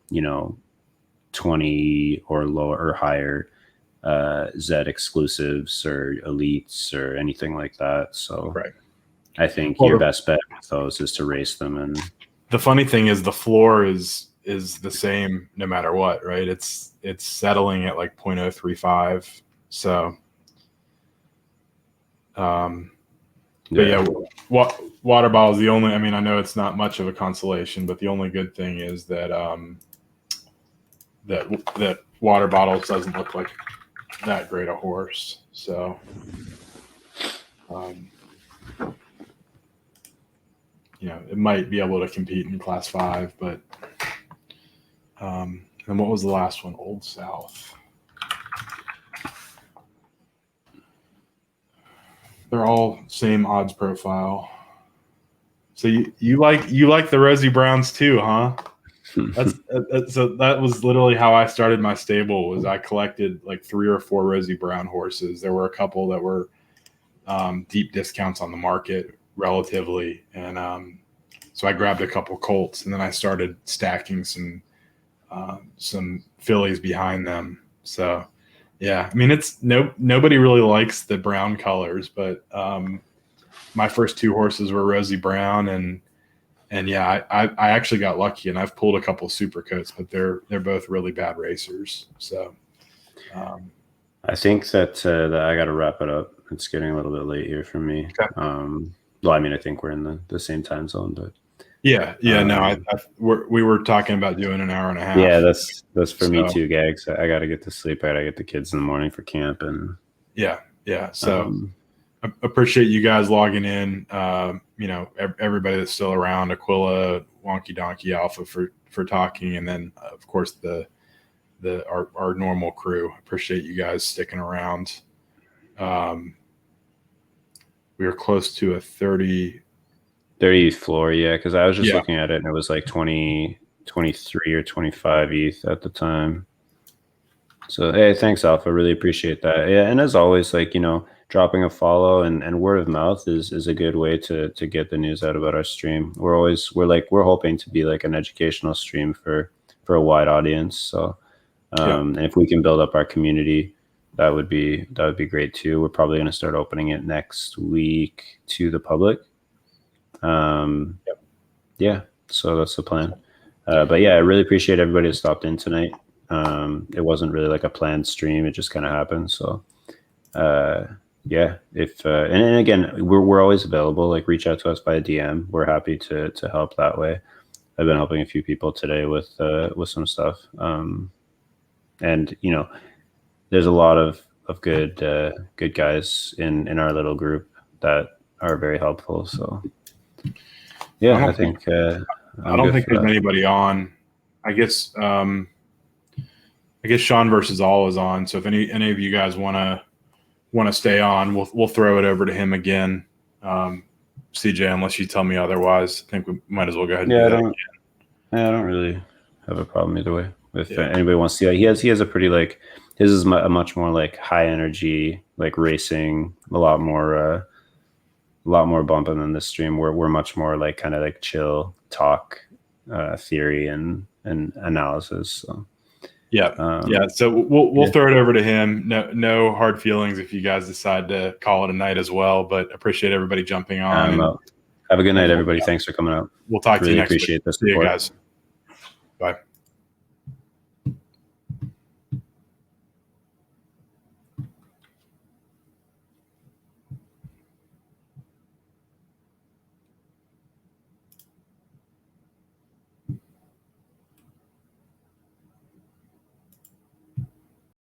20 or lower or higher Z exclusives or elites or anything like that. So I think your best bet with those is to race them. And the funny thing is the floor is the same no matter what, right? It's settling at like 0.035. So, but yeah, water bottle is the only, I mean, I know it's not much of a consolation, but the only good thing is that, that water bottles doesn't look like that great a horse. So, it might be able to compete in Class 5, but and what was the last one? Old South. They're all same odds profile. So you like the Rosie Browns too, huh? So that was literally how I started my stable. Was I collected like 3 or 4 Rosie Brown horses. There were a couple that were deep discounts on the market relatively, and so I grabbed a couple colts, and then I started stacking some fillies behind them. So yeah, I mean, it's nobody really likes the brown colors, but my first 2 horses were Rosie Brown, and yeah, I actually got lucky, and I've pulled a couple super coats, but they're both really bad racers. So I think that I got to wrap it up. It's getting a little bit late here for me. Okay. Well, I mean, I think we're in the same time zone, but Yeah. No, we were talking about doing an hour and a half. Yeah, that's for me too, Gags. I got to get to sleep. I got to get the kids in the morning for camp, and yeah. So I appreciate you guys logging in. Everybody that's still around, Aquila, Wonky Donkey, Alpha for talking, and then of course our normal crew. Appreciate you guys sticking around. We are close to a 30 floor, yeah, because I was just looking at it and it was like 20, 23 or 25 ETH at the time. So hey, thanks, Alpha. Really appreciate that. Yeah, and as always, like, dropping a follow and word of mouth is a good way to get the news out about our stream. We're hoping to be like an educational stream for a wide audience. So and if we can build up our community, that would be great too. We're probably going to start opening it next week to the public. Yeah, so that's the plan. But yeah, I really appreciate everybody that stopped in tonight. It wasn't really like a planned stream; it just kind of happened. So, yeah. If and again, we're always available. Like, reach out to us via DM. We're happy to help that way. I've been helping a few people today with some stuff. And there's a lot of good guys in our little group that are very helpful. So yeah, I think I don't think there's anybody on. I guess Sean versus All is on. So if any of you guys want to stay on, we'll throw it over to him again. CJ, unless you tell me otherwise, I think we might as well go ahead and do that again. Yeah, I don't really have a problem either way. If anybody wants to see, he has a pretty like, his is a much more like high energy, like racing, a lot more bumping than this stream. We're much more like kind of like chill talk, theory and analysis. So So we'll throw it over to him. No hard feelings if you guys decide to call it a night as well. But appreciate everybody jumping on. Have a good night, everybody. Thanks for coming out. We'll talk to you next week. Appreciate this. See you guys. Bye.